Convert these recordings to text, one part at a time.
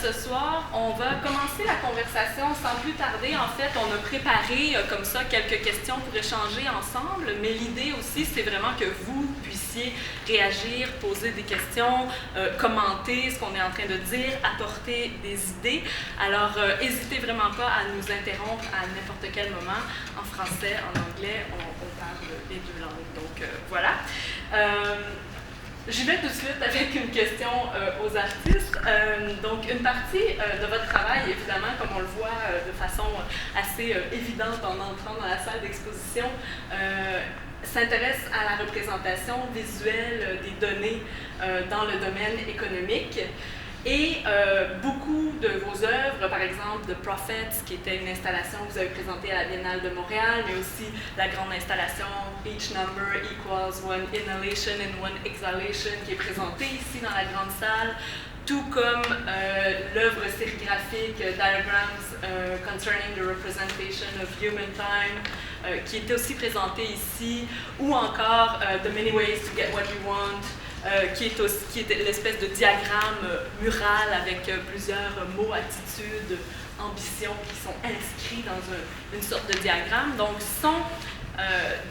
ce soir, on va commencer la conversation sans plus tarder. En fait, on a préparé comme ça quelques questions pour échanger ensemble, mais l'idée aussi, c'est vraiment que vous puissiez réagir, poser des questions, commenter ce qu'on est en train de dire, apporter des idées. Alors, n'hésitez vraiment pas à nous interrompre à n'importe quel moment. En français, en anglais, on parle les deux langues. Donc, voilà. J'y vais tout de suite avec une question aux artistes. Donc, une partie de votre travail, évidemment, comme on le voit de façon assez évidente en entrant dans la salle d'exposition, s'intéresse à la représentation visuelle des données dans le domaine économique. Et beaucoup de vos œuvres, par exemple The Prophets, qui était une installation que vous avez présentée à la Biennale de Montréal, mais aussi la grande installation Each Number Equals One Inhalation and One Exhalation, qui est présentée ici dans la grande salle, tout comme l'œuvre sérigraphique Diagrams Concerning the Representation of Human Time, qui était aussi présentée ici, ou encore The Many Ways to Get What You Want, qui est l'espèce de diagramme mural avec plusieurs mots, attitudes, ambitions qui sont inscrits dans une sorte de diagramme. Donc, ce sont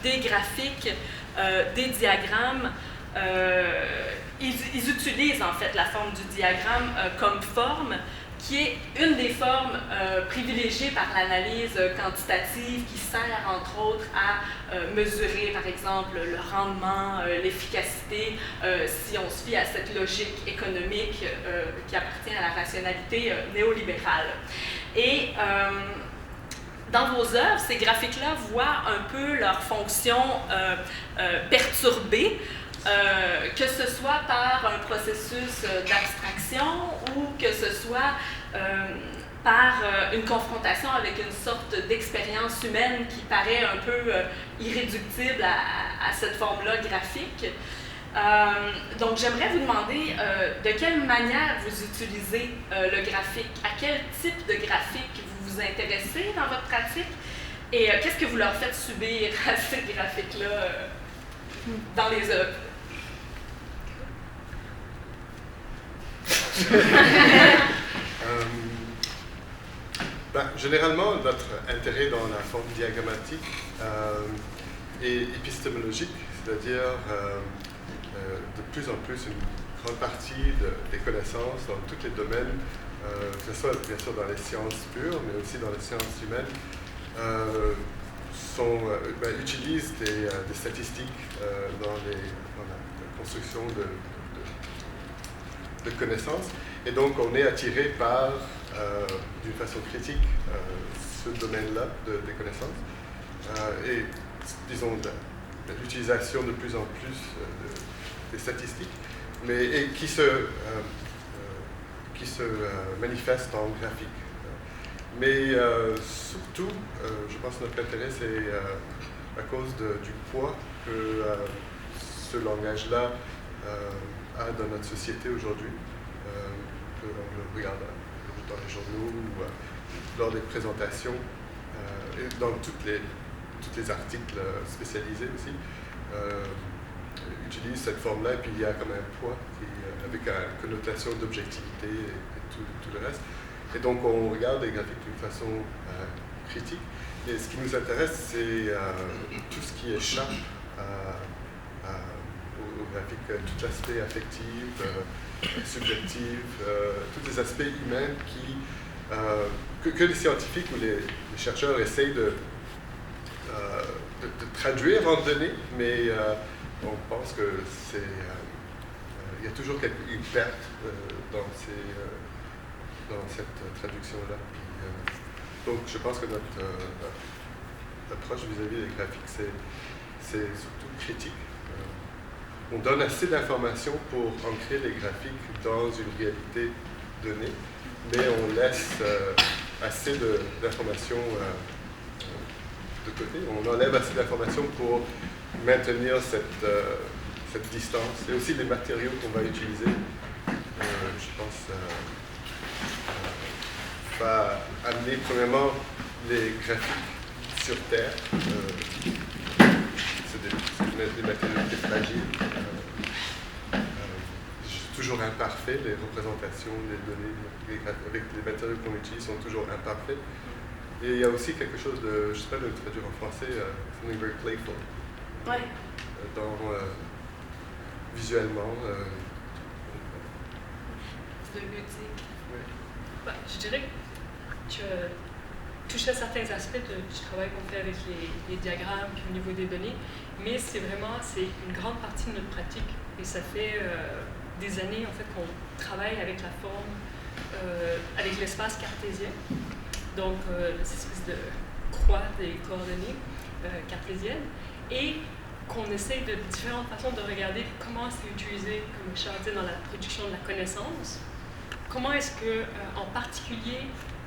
des graphiques, des diagrammes. Ils utilisent en fait la forme du diagramme comme forme, qui est une des formes privilégiées par l'analyse quantitative qui sert entre autres à mesurer par exemple le rendement, l'efficacité, si on se fie à cette logique économique qui appartient à la rationalité néolibérale. Et dans vos œuvres, ces graphiques-là voient un peu leur fonction perturbée, que ce soit par un processus d'abstraction ou que ce soit par une confrontation avec une sorte d'expérience humaine qui paraît un peu irréductible à cette forme-là graphique. Donc, j'aimerais vous demander de quelle manière vous utilisez le graphique, à quel type de graphique vous vous intéressez dans votre pratique et qu'est-ce que vous leur faites subir à ces graphiques-là dans les œuvres. Généralement, notre intérêt dans la forme diagrammatique est épistémologique, c'est-à-dire de plus en plus une grande partie des connaissances dans tous les domaines, que ce soit bien sûr dans les sciences pures, mais aussi dans les sciences humaines, utilisent des statistiques dans la construction de connaissances. Et donc, on est attiré par, d'une façon critique, ce domaine-là des connaissances. Et, disons, l'utilisation de plus en plus des statistiques, et qui se manifeste en graphique. Mais surtout, je pense que notre intérêt, c'est à cause du poids que ce langage-là a dans notre société aujourd'hui, que l'on le regarde dans les journaux ou lors des présentations, et dans tous les articles spécialisés aussi, utilisent cette forme-là, et puis il y a comme un poids avec une connotation d'objectivité et tout le reste. Et donc on regarde les graphiques d'une façon critique, et ce qui nous intéresse, c'est tout ce qui échappe au graphique, tout l'aspect affectif, subjectif, tous les aspects humains que les scientifiques ou les chercheurs essayent de traduire en données, mais on pense que il y a toujours une perte dans cette traduction-là. Donc je pense que notre approche vis-à-vis des graphiques, c'est surtout critique. On donne assez d'informations pour ancrer les graphiques dans une réalité donnée, mais on laisse assez d'informations de côté. On enlève assez d'informations pour maintenir cette distance. Et aussi les matériaux qu'on va utiliser, je pense, va amener premièrement les graphiques sur Terre. C'est des matériaux très fragiles. toujours imparfait, les représentations des données avec les matériaux qu'on utilise sont toujours imparfaits. Et il y a aussi quelque chose de, je ne sais pas de le traduire en français, something very playful. Ouais. Visuellement. De ludique. Oui. Ouais, je dirais que tu touches à certains aspects du travail qu'on fait avec les diagrammes puis au niveau des données, mais c'est une grande partie de notre pratique. Et ça fait des années en fait qu'on travaille avec la forme, avec l'espace cartésien. Donc, cette espèce de croix des coordonnées cartésiennes, et qu'on essaye de différentes façons de regarder comment c'est utilisé, comme Richard dit, dans la production de la connaissance. Comment est-ce que, en particulier,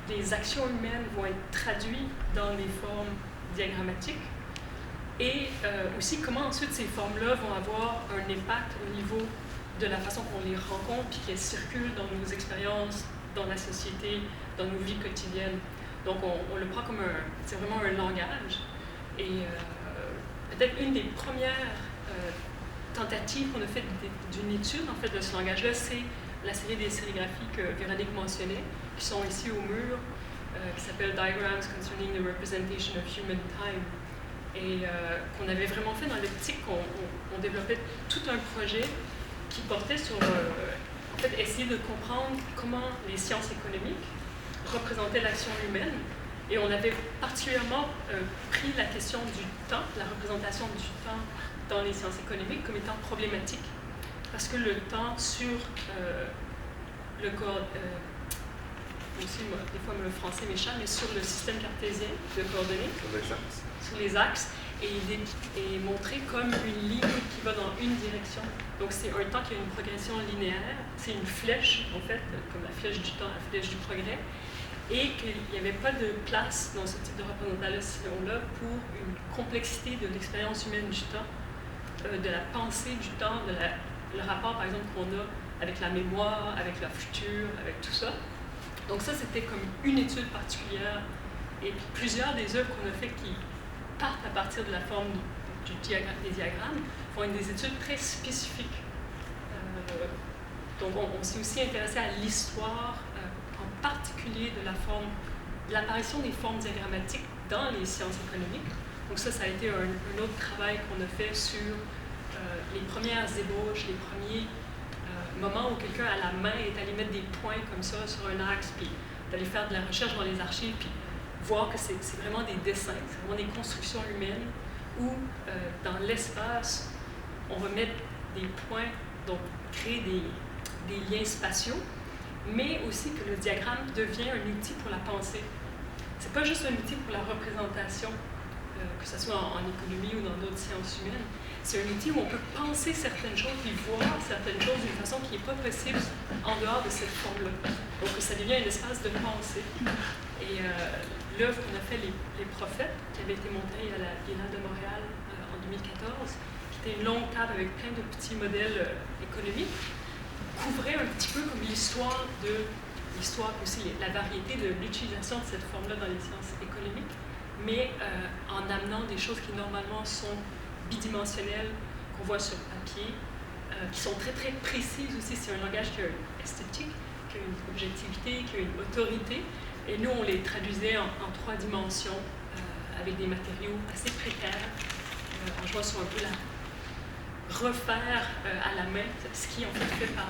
les actions humaines vont être traduites dans des formes diagrammatiques, et aussi comment ensuite ces formes-là vont avoir un impact au niveau de la façon qu'on les rencontre puis qu'elles circulent dans nos expériences, dans la société, dans nos vies quotidiennes. Donc on le prend comme c'est vraiment un langage. Et peut-être une des premières tentatives qu'on a fait d'une étude en fait, de ce langage-là, c'est la série des sérigraphies que Véronique mentionnait, qui sont ici au mur, qui s'appelle Diagrams Concerning the Representation of Human Time. Et qu'on avait vraiment fait dans l'optique qu'on développait tout un projet qui portait sur, en fait, essayer de comprendre comment les sciences économiques représentaient l'action humaine. Et on avait particulièrement pris la question du temps, la représentation du temps dans les sciences économiques comme étant problématique. Parce que le temps sur le corps, aussi moi, des fois le français m'échappe, mais sur le système cartésien de coordonnées, sur les axes, est montré comme une ligne qui va dans une direction. Donc c'est un temps qui a une progression linéaire, c'est une flèche en fait, comme la flèche du temps, la flèche du progrès, et qu'il n'y avait pas de place dans ce type de représentation-là pour une complexité de l'expérience humaine du temps, de la pensée du temps, le rapport par exemple qu'on a avec la mémoire, avec la future, avec tout ça. Donc ça c'était comme une étude particulière, et plusieurs des œuvres qu'on a fait qui partent à partir de la forme des diagrammes font des études très spécifiques. Donc on s'est aussi intéressé à l'histoire, en particulier de l'apparition des formes diagrammatiques dans les sciences économiques. Donc ça a été un autre travail qu'on a fait sur les premières ébauches, les premiers moments où quelqu'un à la main est allé mettre des points comme ça sur un axe, puis d'aller faire de la recherche dans les archives, puis voir que c'est vraiment des dessins, c'est vraiment des constructions humaines où, dans l'espace, on va mettre des points, donc créer des liens spatiaux, mais aussi que le diagramme devient un outil pour la pensée. C'est pas juste un outil pour la représentation, que ce soit en économie ou dans d'autres sciences humaines. C'est un outil où on peut penser certaines choses et voir certaines choses d'une façon qui n'est pas possible en dehors de cette forme-là. Donc ça devient un espace de pensée. Et l'œuvre qu'on a fait, Les Prophètes, qui avait été montrée à la Biennale de Montréal en 2014, qui était une longue table avec plein de petits modèles économiques, couvrait un petit peu comme l'histoire aussi, la variété de l'utilisation de cette forme-là dans les sciences économiques, mais en amenant des choses qui normalement sont bidimensionnelles, qu'on voit sur papier, qui sont très très précises aussi. C'est un langage qui a une esthétique, qui a une objectivité, qui a une autorité, et nous on les traduisait en 3 dimensions avec des matériaux assez précaires, en jouant sur un peu refaire à la main ce qui est en fait par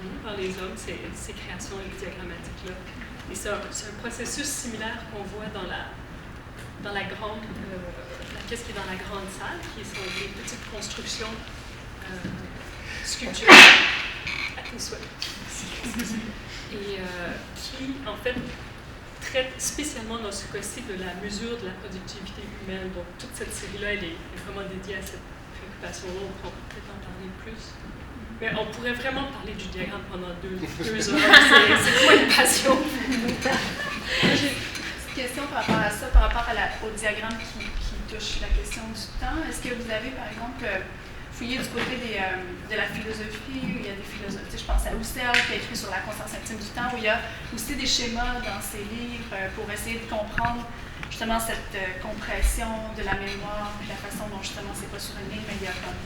nous, par les hommes, ces créations diagrammatiques-là. Et c'est un processus similaire qu'on voit dans la grande, la pièce qui est dans la grande salle, qui sont des petites constructions sculpturales à tes souhaits. Et qui, en fait, traite spécialement dans ce cas-ci de la mesure de la productivité humaine. Donc, toute cette série-là, elle est vraiment dédiée à cette préoccupation-là. On pourra peut-être en parler plus. Mais on pourrait vraiment parler du diagramme pendant 2 heures. C'est quoi une passion? J'ai une question par rapport à ça, par rapport au diagramme qui touche la question du temps. Est-ce que vous avez, par exemple, fouillé du côté de la philosophie, où il y a des philosophes, je pense à Husserl qui a écrit sur la conscience intime du temps, où il y a aussi des schémas dans ses livres pour essayer de comprendre justement cette compression de la mémoire, puis la façon dont justement c'est pas sur une ligne, mais il y a comme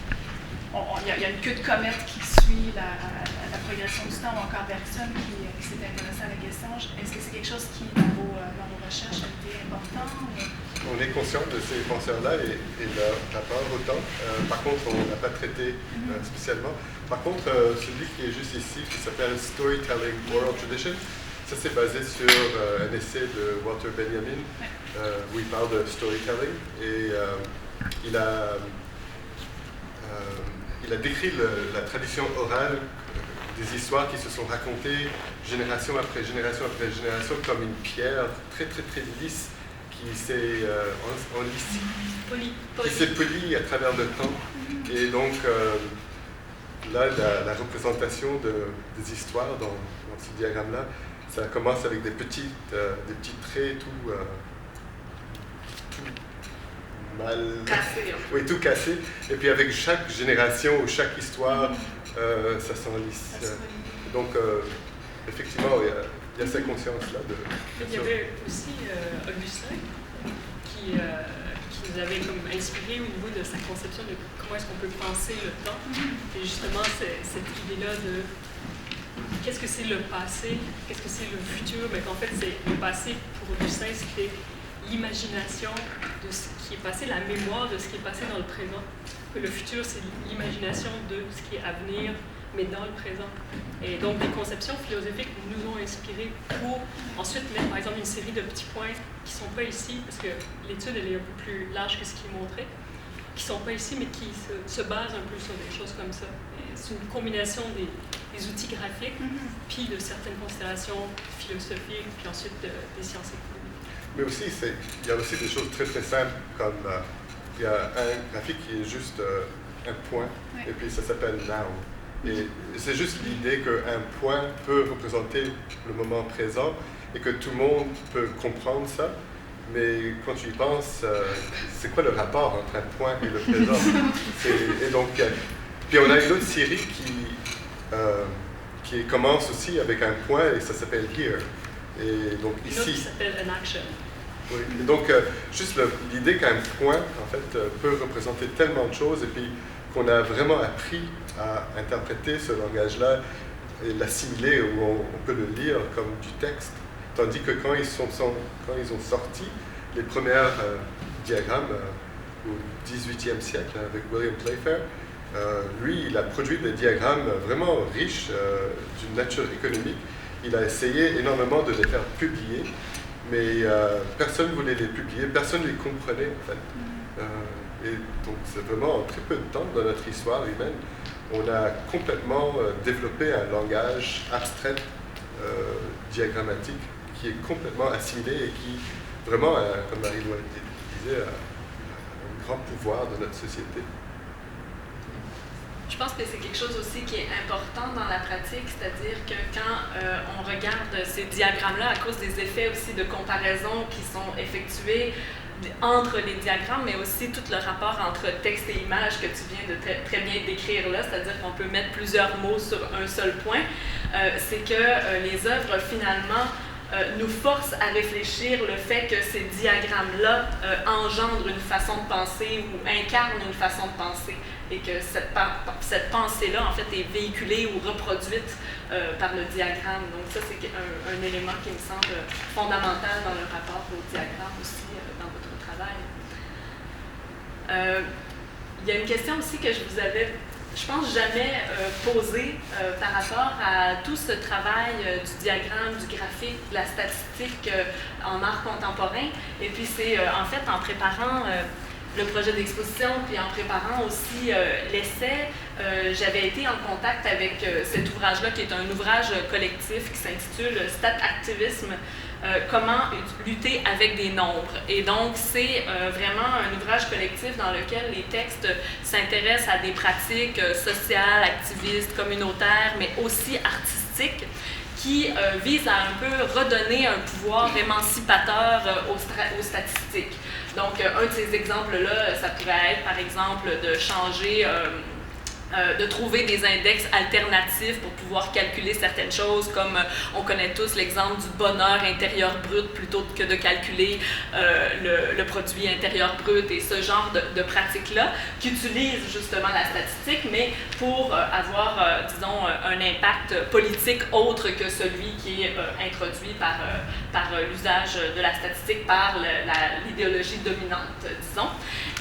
il y a une queue de comète qui suit la progression du temps ou encore personne qui s'est intéressé à la question. Est-ce que c'est quelque chose qui, dans vos recherches, a été important? On est conscient de ces penseurs-là et leur rapport au temps. Par contre, on n'a pas traité spécialement. Par contre, celui qui est juste ici, qui s'appelle Storytelling Oral Tradition, ça c'est basé sur un essai de Walter Benjamin où il parle de storytelling et il a décrit la tradition orale des histoires qui se sont racontées génération après génération après génération comme une pierre très très très lisse qui s'est polie à travers le temps. Et donc là, la représentation des histoires dans ce diagramme-là, ça commence avec des petits traits tout mal... Cassé. Oui, tout cassé. Et puis avec chaque génération ou chaque histoire, ça s'enlisse. Donc, effectivement, il y a cette conscience-là. Il y avait aussi Augustin qui nous avait comme inspiré au niveau de sa conception de comment est-ce qu'on peut penser le temps. Et justement, cette idée-là de qu'est-ce que c'est le passé, qu'est-ce que c'est le futur, mais qu'en fait, c'est le passé pour Augustin, c'était l'imagination de ce qui est passé, la mémoire de ce qui est passé dans le présent. Le futur, c'est l'imagination de ce qui est à venir, mais dans le présent. Et donc, des conceptions philosophiques nous ont inspirés pour ensuite mettre, par exemple, une série de petits points qui ne sont pas ici, parce que l'étude, elle est un peu plus large que ce qu'il montrait, qui ne sont pas ici, mais qui se basent un peu sur des choses comme ça. C'est une combinaison des outils graphiques, puis de certaines considérations philosophiques, puis ensuite des sciences économiques. Mais aussi, il y a aussi des choses très très simples, comme il y a un graphique qui est juste un point, et puis ça s'appelle now. Et c'est juste l'idée qu'un point peut représenter le moment présent et que tout le monde peut comprendre ça. Mais quand tu y penses, c'est quoi le rapport entre un point et le présent? Et donc, puis on a une autre série qui commence aussi avec un point et ça s'appelle here. Et donc une ici. autre qui s'appelle an action. Oui. Et donc, juste l'idée qu'un point, en fait, peut représenter tellement de choses et puis qu'on a vraiment appris à interpréter ce langage-là et l'assimiler où on peut le lire comme du texte. Tandis que quand ils ont sorti les premiers diagrammes au XVIIIe siècle avec William Playfair, lui, il a produit des diagrammes vraiment riches d'une nature économique. Il a essayé énormément de les faire publier, mais personne ne voulait les publier, personne ne les comprenait en fait. Et donc c'est vraiment en très peu de temps dans notre histoire humaine, on a complètement développé un langage abstrait, diagrammatique, qui est complètement assimilé et qui vraiment, comme Marie-Lou disait, a un grand pouvoir dans notre société. Je pense que c'est quelque chose aussi qui est important dans la pratique, c'est-à-dire que quand on regarde ces diagrammes-là, à cause des effets aussi de comparaison qui sont effectués entre les diagrammes, mais aussi tout le rapport entre texte et image que tu viens de très bien décrire là, c'est-à-dire qu'on peut mettre plusieurs mots sur un seul point, c'est que les œuvres finalement nous forcent à réfléchir le fait que ces diagrammes-là engendrent une façon de penser ou incarnent une façon de penser et que cette pensée-là en fait est véhiculée ou reproduite par le diagramme. Donc ça c'est un élément qui me semble fondamental dans le rapport au diagramme aussi dans votre travail. Il y a une question aussi que je vous avais, je pense, jamais posée par rapport à tout ce travail du diagramme, du graphique, de la statistique en art contemporain. Et puis c'est en fait en préparant le projet d'exposition, puis en préparant aussi l'essai, j'avais été en contact avec cet ouvrage-là, qui est un ouvrage collectif qui s'intitule « Stat Activism », comment lutter avec des nombres. Et donc, c'est vraiment un ouvrage collectif dans lequel les textes s'intéressent à des pratiques sociales, activistes, communautaires, mais aussi artistiques, qui visent à un peu redonner un pouvoir émancipateur aux statistiques. Donc, un de ces exemples-là, ça pourrait être, par exemple, de changer de trouver des index alternatifs pour pouvoir calculer certaines choses, comme on connaît tous l'exemple du bonheur intérieur brut plutôt que de calculer le produit intérieur brut et ce genre de pratiques-là qui utilisent justement la statistique, mais pour avoir, disons, un impact politique autre que celui qui est introduit par l'usage de la statistique par l'idéologie dominante, disons.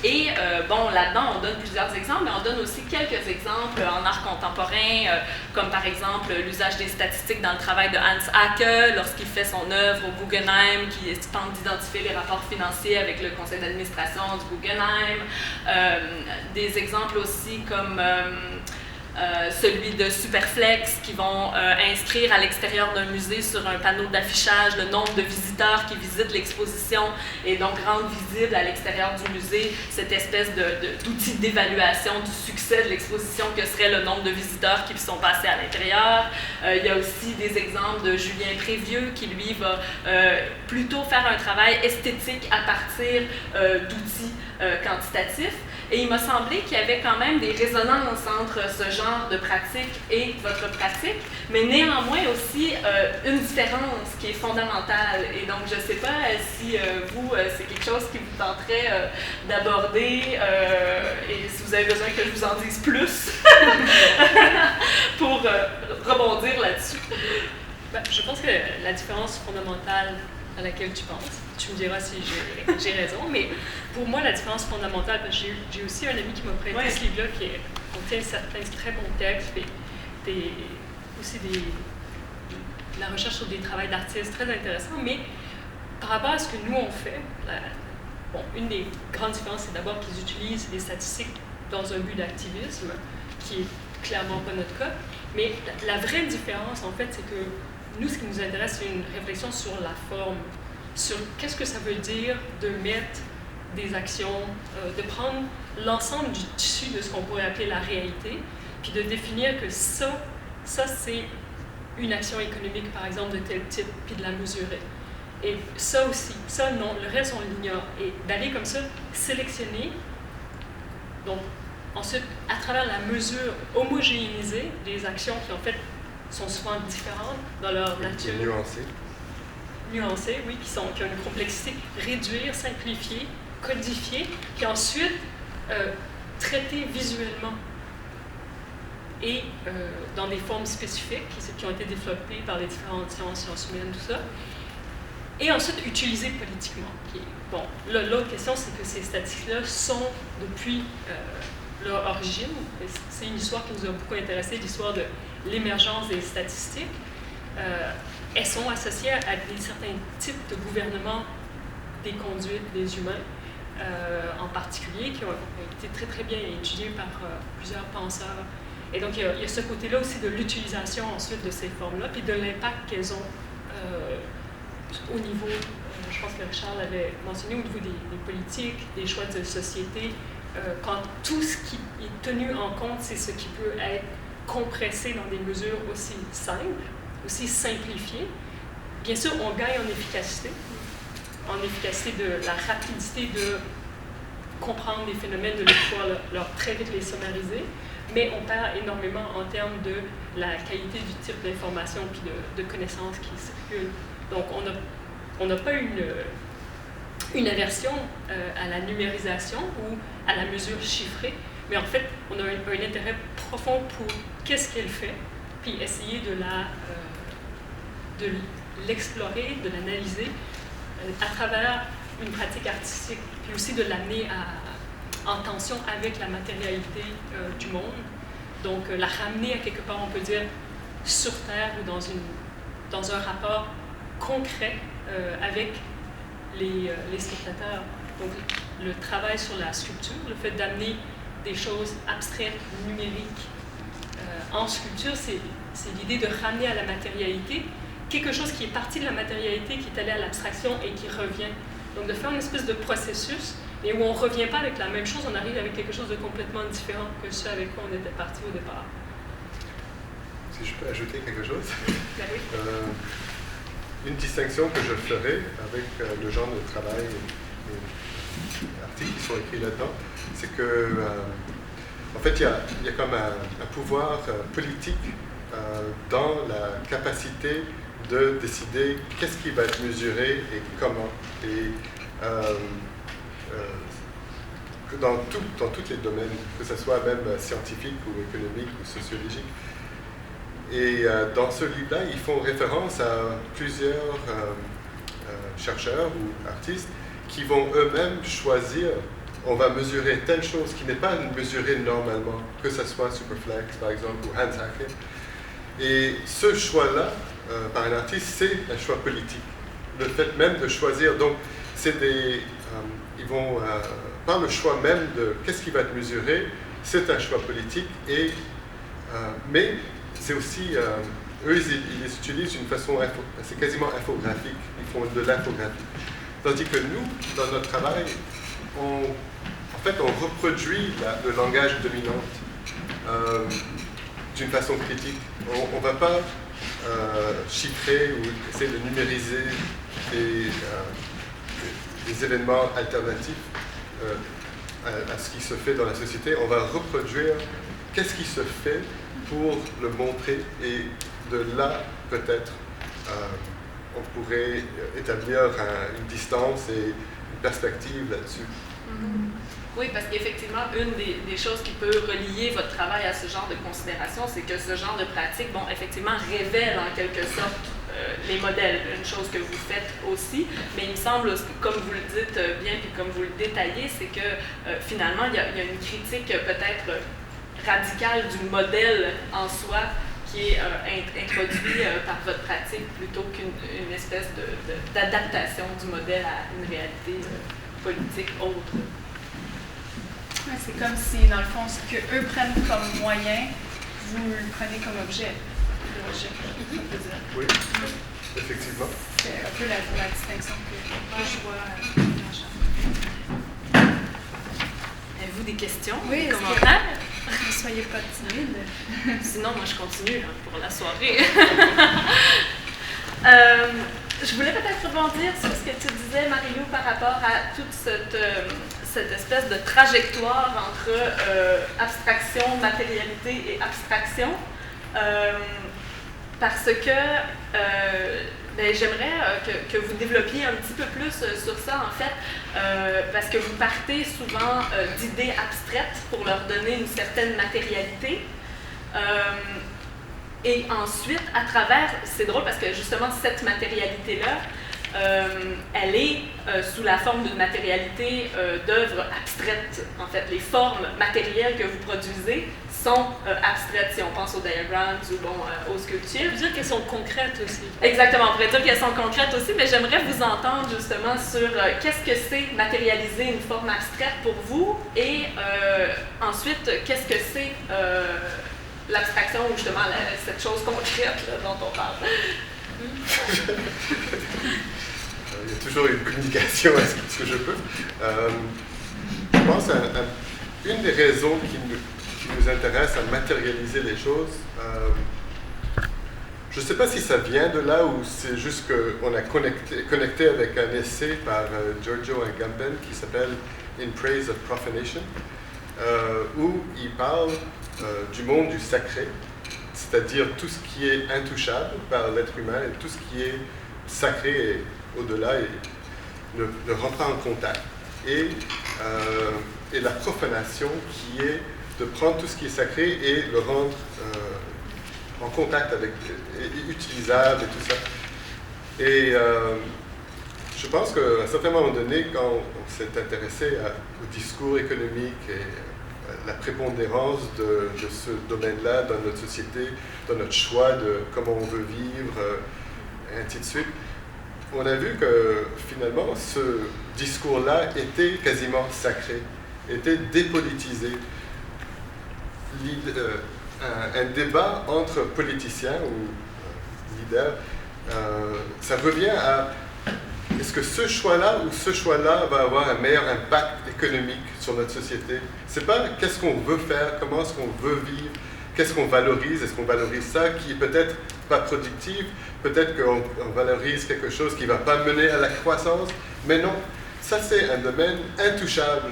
Et bon, là-dedans, on donne plusieurs exemples, mais on donne aussi quelques exemples en art contemporain, comme par exemple l'usage des statistiques dans le travail de Hans Haacke lorsqu'il fait son œuvre au Guggenheim, qui tente d'identifier les rapports financiers avec le conseil d'administration du Guggenheim. Des exemples aussi comme celui de Superflex, qui vont inscrire à l'extérieur d'un musée sur un panneau d'affichage le nombre de visiteurs qui visitent l'exposition et donc rendre visible à l'extérieur du musée cette espèce d'outil d'évaluation du succès de l'exposition que serait le nombre de visiteurs qui sont passés à l'intérieur. Il y a aussi des exemples de Julien Prévieux qui, lui, va plutôt faire un travail esthétique à partir d'outils quantitatifs. Et il m'a semblé qu'il y avait quand même des résonances entre ce genre de pratique et votre pratique, mais néanmoins aussi une différence qui est fondamentale. Et donc, je ne sais pas si vous, c'est quelque chose qui vous tenterait d'aborder et si vous avez besoin que je vous en dise plus pour rebondir là-dessus. Ben, je pense que la différence fondamentale à laquelle tu penses, tu me diras si j'ai raison, mais pour moi, la différence fondamentale, parce que j'ai aussi un ami qui m'a prêté ce livre-là qui contient certains très bons textes, et aussi la recherche sur des travaux d'artistes très intéressants, mais par rapport à ce que nous on fait, une des grandes différences, c'est d'abord qu'ils utilisent les statistiques dans un but d'activisme, qui est clairement pas notre cas, mais la vraie différence, en fait, c'est que nous, ce qui nous intéresse, c'est une réflexion sur la forme, sur qu'est-ce que ça veut dire de mettre des actions, de prendre l'ensemble du tissu de ce qu'on pourrait appeler la réalité, puis de définir que ça c'est une action économique, par exemple, de tel type, puis de la mesurer. Et ça aussi, ça non, le reste on l'ignore. Et d'aller comme ça, sélectionner, donc ensuite, à travers la mesure, homogénéiser des actions qui en fait sont souvent différentes dans leur nature. Nuancées, oui, qui ont une complexité, réduire, simplifier, codifier, puis ensuite traiter visuellement et dans des formes spécifiques qui ont été développées par les différentes sciences humaines, tout ça, et ensuite utiliser politiquement. Bon, l'autre question, c'est que ces statistiques-là sont, depuis leur origine, c'est une histoire qui nous a beaucoup intéressés, l'histoire de l'émergence des statistiques. Elles sont associées à certains types de gouvernements des conduites des humains, en particulier, qui ont été très très bien étudiés par plusieurs penseurs. Et donc il y a ce côté-là aussi de l'utilisation ensuite de ces formes-là, puis de l'impact qu'elles ont au niveau, je pense que Richard l'avait mentionné, au niveau des politiques, des choix de société, quand tout ce qui est tenu en compte, c'est ce qui peut être compressé dans des mesures aussi simples, aussi simplifiées. Bien sûr, on gagne en efficacité de la rapidité de comprendre des phénomènes, de pouvoir leur très vite les summariser, mais on perd énormément en termes de la qualité du type d'information puis de connaissances qui circulent. Donc, on n'a pas une aversion à la numérisation ou à la mesure chiffrée, mais en fait, on a un intérêt profond pour qu'est-ce qu'elle fait, puis essayer de l'explorer, de l'analyser à travers une pratique artistique, puis aussi de l'amener en tension avec la matérialité du monde. Donc, la ramener à quelque part, on peut dire, sur Terre ou dans un rapport concret avec les spectateurs. Donc, le travail sur la sculpture, le fait d'amener des choses abstraites, numériques en sculpture, c'est l'idée de ramener à la matérialité quelque chose qui est parti de la matérialité, qui est allé à l'abstraction et qui revient. Donc, de faire une espèce de processus, mais où on ne revient pas avec la même chose, on arrive avec quelque chose de complètement différent que ce avec quoi on était parti au départ. Si je peux ajouter quelque chose? Ben oui. Une distinction que je ferai avec le genre de travail et articles qui sont écrits là-dedans, c'est que en fait, il y a comme un pouvoir politique dans la capacité de décider qu'est-ce qui va être mesuré et comment. Et dans tous les domaines, que ce soit même scientifique ou économique ou sociologique. Et dans ce livre-là, ils font référence à plusieurs chercheurs ou artistes qui vont eux-mêmes choisir, on va mesurer telle chose qui n'est pas mesurée normalement, que ce soit Superflex par exemple ou Hans Hackett. Et ce choix-là, par un artiste, c'est un choix politique. Le fait même de choisir, donc c'est ils vont, par le choix même de qu'est-ce qui va être mesuré, c'est un choix politique, mais c'est aussi, eux, ils les utilisent d'une façon, c'est quasiment infographique, ils font de l'infographie. Tandis que nous, dans notre travail, on reproduit le langage dominant d'une façon critique. On ne va pas chiffrer ou essayer de numériser des événements alternatifs à ce qui se fait dans la société. On va reproduire qu'est-ce qui se fait pour le montrer, et de là, peut-être, on pourrait établir une distance et une perspective là-dessus. Oui, parce qu'effectivement, une des choses qui peut relier votre travail à ce genre de considération, c'est que ce genre de pratique, bon, effectivement, révèle en quelque sorte les modèles, une chose que vous faites aussi, mais il me semble, comme vous le dites bien, puis comme vous le détaillez, c'est que finalement, il y a une critique peut-être radicale du modèle en soi qui est introduit par votre pratique plutôt qu'une espèce d'adaptation du modèle à une réalité politique autre. Ouais, c'est comme si, dans le fond, ce qu'eux prennent comme moyen, vous le prenez comme objet de recherche, on peut dire. Oui, effectivement. C'est un peu la distinction que je vois dans le Avez-vous des questions, oui, des commentaires? Ne soyez pas timide. Sinon, moi, je continue là, pour la soirée. Je voulais peut-être rebondir sur ce que tu disais, Marie-Lou, par rapport à toute cette espèce de trajectoire entre abstraction, matérialité et abstraction. Parce que j'aimerais que vous développiez un petit peu plus sur ça, en fait, parce que vous partez souvent d'idées abstraites pour leur donner une certaine matérialité. Et ensuite, à travers, c'est drôle parce que justement cette matérialité-là, elle est sous la forme d'une matérialité d'œuvres abstraites. En fait, les formes matérielles que vous produisez sont abstraites, si on pense aux diagrammes ou aux sculptures. Je veux dire qu'elles sont concrètes aussi. Exactement, on pourrait dire qu'elles sont concrètes aussi, mais j'aimerais vous entendre justement sur qu'est-ce que c'est matérialiser une forme abstraite pour vous, et ensuite, qu'est-ce que c'est l'abstraction, ou justement cette chose concrète là, dont on parle. Il y a toujours une communication à ce que je peux. Je pense une des raisons qui nous intéresse à matérialiser les choses, je ne sais pas si ça vient de là ou c'est juste qu'on a connecté avec un essai par Giorgio Agamben qui s'appelle In Praise of Profanation, où il parle du monde du sacré, c'est-à-dire tout ce qui est intouchable par l'être humain et tout ce qui est sacré et au-delà et ne rentre pas en contact. Et la profanation qui est de prendre tout ce qui est sacré et le rendre en contact avec, et utilisable et tout ça. Et je pense qu'à un certain moment donné, quand on s'est intéressé au discours économique et la prépondérance de ce domaine-là dans notre société, dans notre choix de comment on veut vivre, et ainsi de suite, on a vu que finalement ce discours-là était quasiment sacré, était dépolitisé. Un débat entre politiciens ou leaders, ça revient à est-ce que ce choix-là ou ce choix-là va avoir un meilleur impact économique sur notre société? C'est pas qu'est-ce qu'on veut faire, comment est-ce qu'on veut vivre, qu'est-ce qu'on valorise, est-ce qu'on valorise ça qui est peut-être pas productif, peut-être qu'on valorise quelque chose qui ne va pas mener à la croissance, mais non, ça c'est un domaine intouchable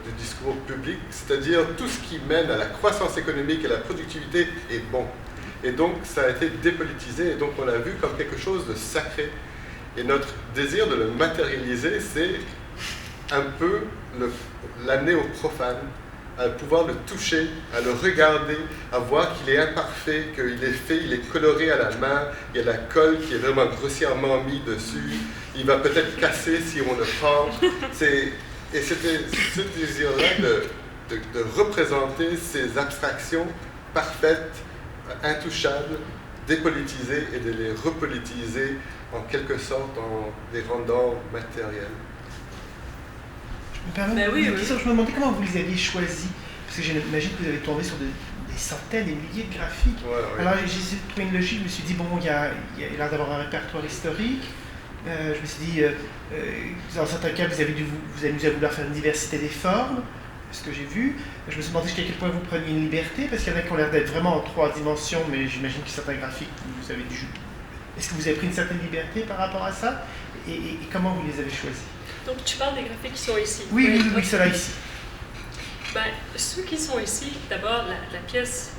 du discours public, c'est-à-dire tout ce qui mène à la croissance économique et à la productivité est bon. Et donc ça a été dépolitisé, et donc on l'a vu comme quelque chose de sacré. Et notre désir de le matérialiser, c'est un peu l'amener au profane, à pouvoir le toucher, à le regarder, à voir qu'il est imparfait, qu'il est fait, il est coloré à la main, il y a la colle qui est vraiment grossièrement mise dessus, il va peut-être casser si on le prend. Et c'était ce désir-là de représenter ces abstractions parfaites, intouchables, dépolitisées, et de les repolitiser en quelque sorte en les rendant matériels. Je me demandais comment vous les aviez choisis, parce que j'imagine que vous avez tombé sur des centaines, des milliers de graphiques. Ouais. Alors j'ai essayé de trouver une logique, je me suis dit, bon, il y a l'air d'avoir un répertoire historique. Je me suis dit, dans certains cas, vous amusez à vouloir faire une diversité des formes, ce que j'ai vu. Je me suis demandé jusqu'à quel point vous preniez une liberté, parce qu'il y en a qui ont l'air d'être vraiment en 3 dimensions, mais j'imagine que certains graphiques, vous avez dû... Est-ce que vous avez pris une certaine liberté par rapport à ça, et comment vous les avez choisis? Donc, tu parles des graphiques qui sont ici. Oui, ceux-là ici. Ben, ceux qui sont ici, d'abord, la pièce,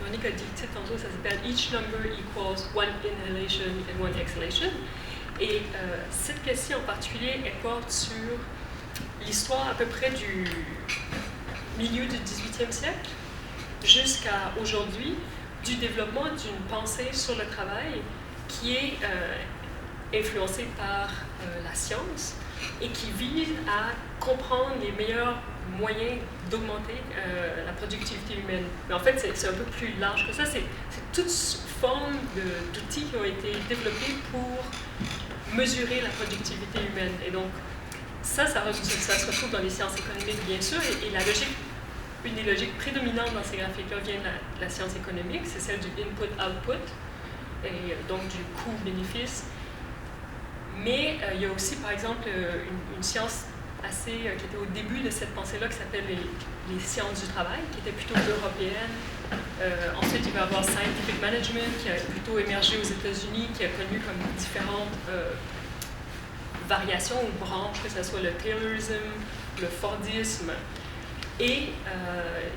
Véronique a dit le titre tantôt, ça s'appelle Each number equals one inhalation and one exhalation. Et cette pièce-ci en particulier, elle porte sur l'histoire à peu près du milieu du 18e siècle jusqu'à aujourd'hui, du développement d'une pensée sur le travail qui est influencée par la science et qui vise à comprendre les meilleurs moyens d'augmenter la productivité humaine. Mais en fait, c'est un peu plus large que ça. C'est toute forme d'outils qui ont été développés pour mesurer la productivité humaine. Et donc, ça se retrouve dans les sciences économiques, bien sûr, et la logique, une des logiques prédominantes dans ces graphiques-là vient de la science économique, c'est celle du input-output, et donc du coût-bénéfice. Mais il y a aussi, par exemple, une science qui était au début de cette pensée-là, qui s'appelle les sciences du travail, qui était plutôt européenne. Ensuite, il va y avoir Scientific Management, qui a plutôt émergé aux États-Unis, qui a connu comme différentes variations ou branches, que ce soit le Taylorism, le Fordisme. Et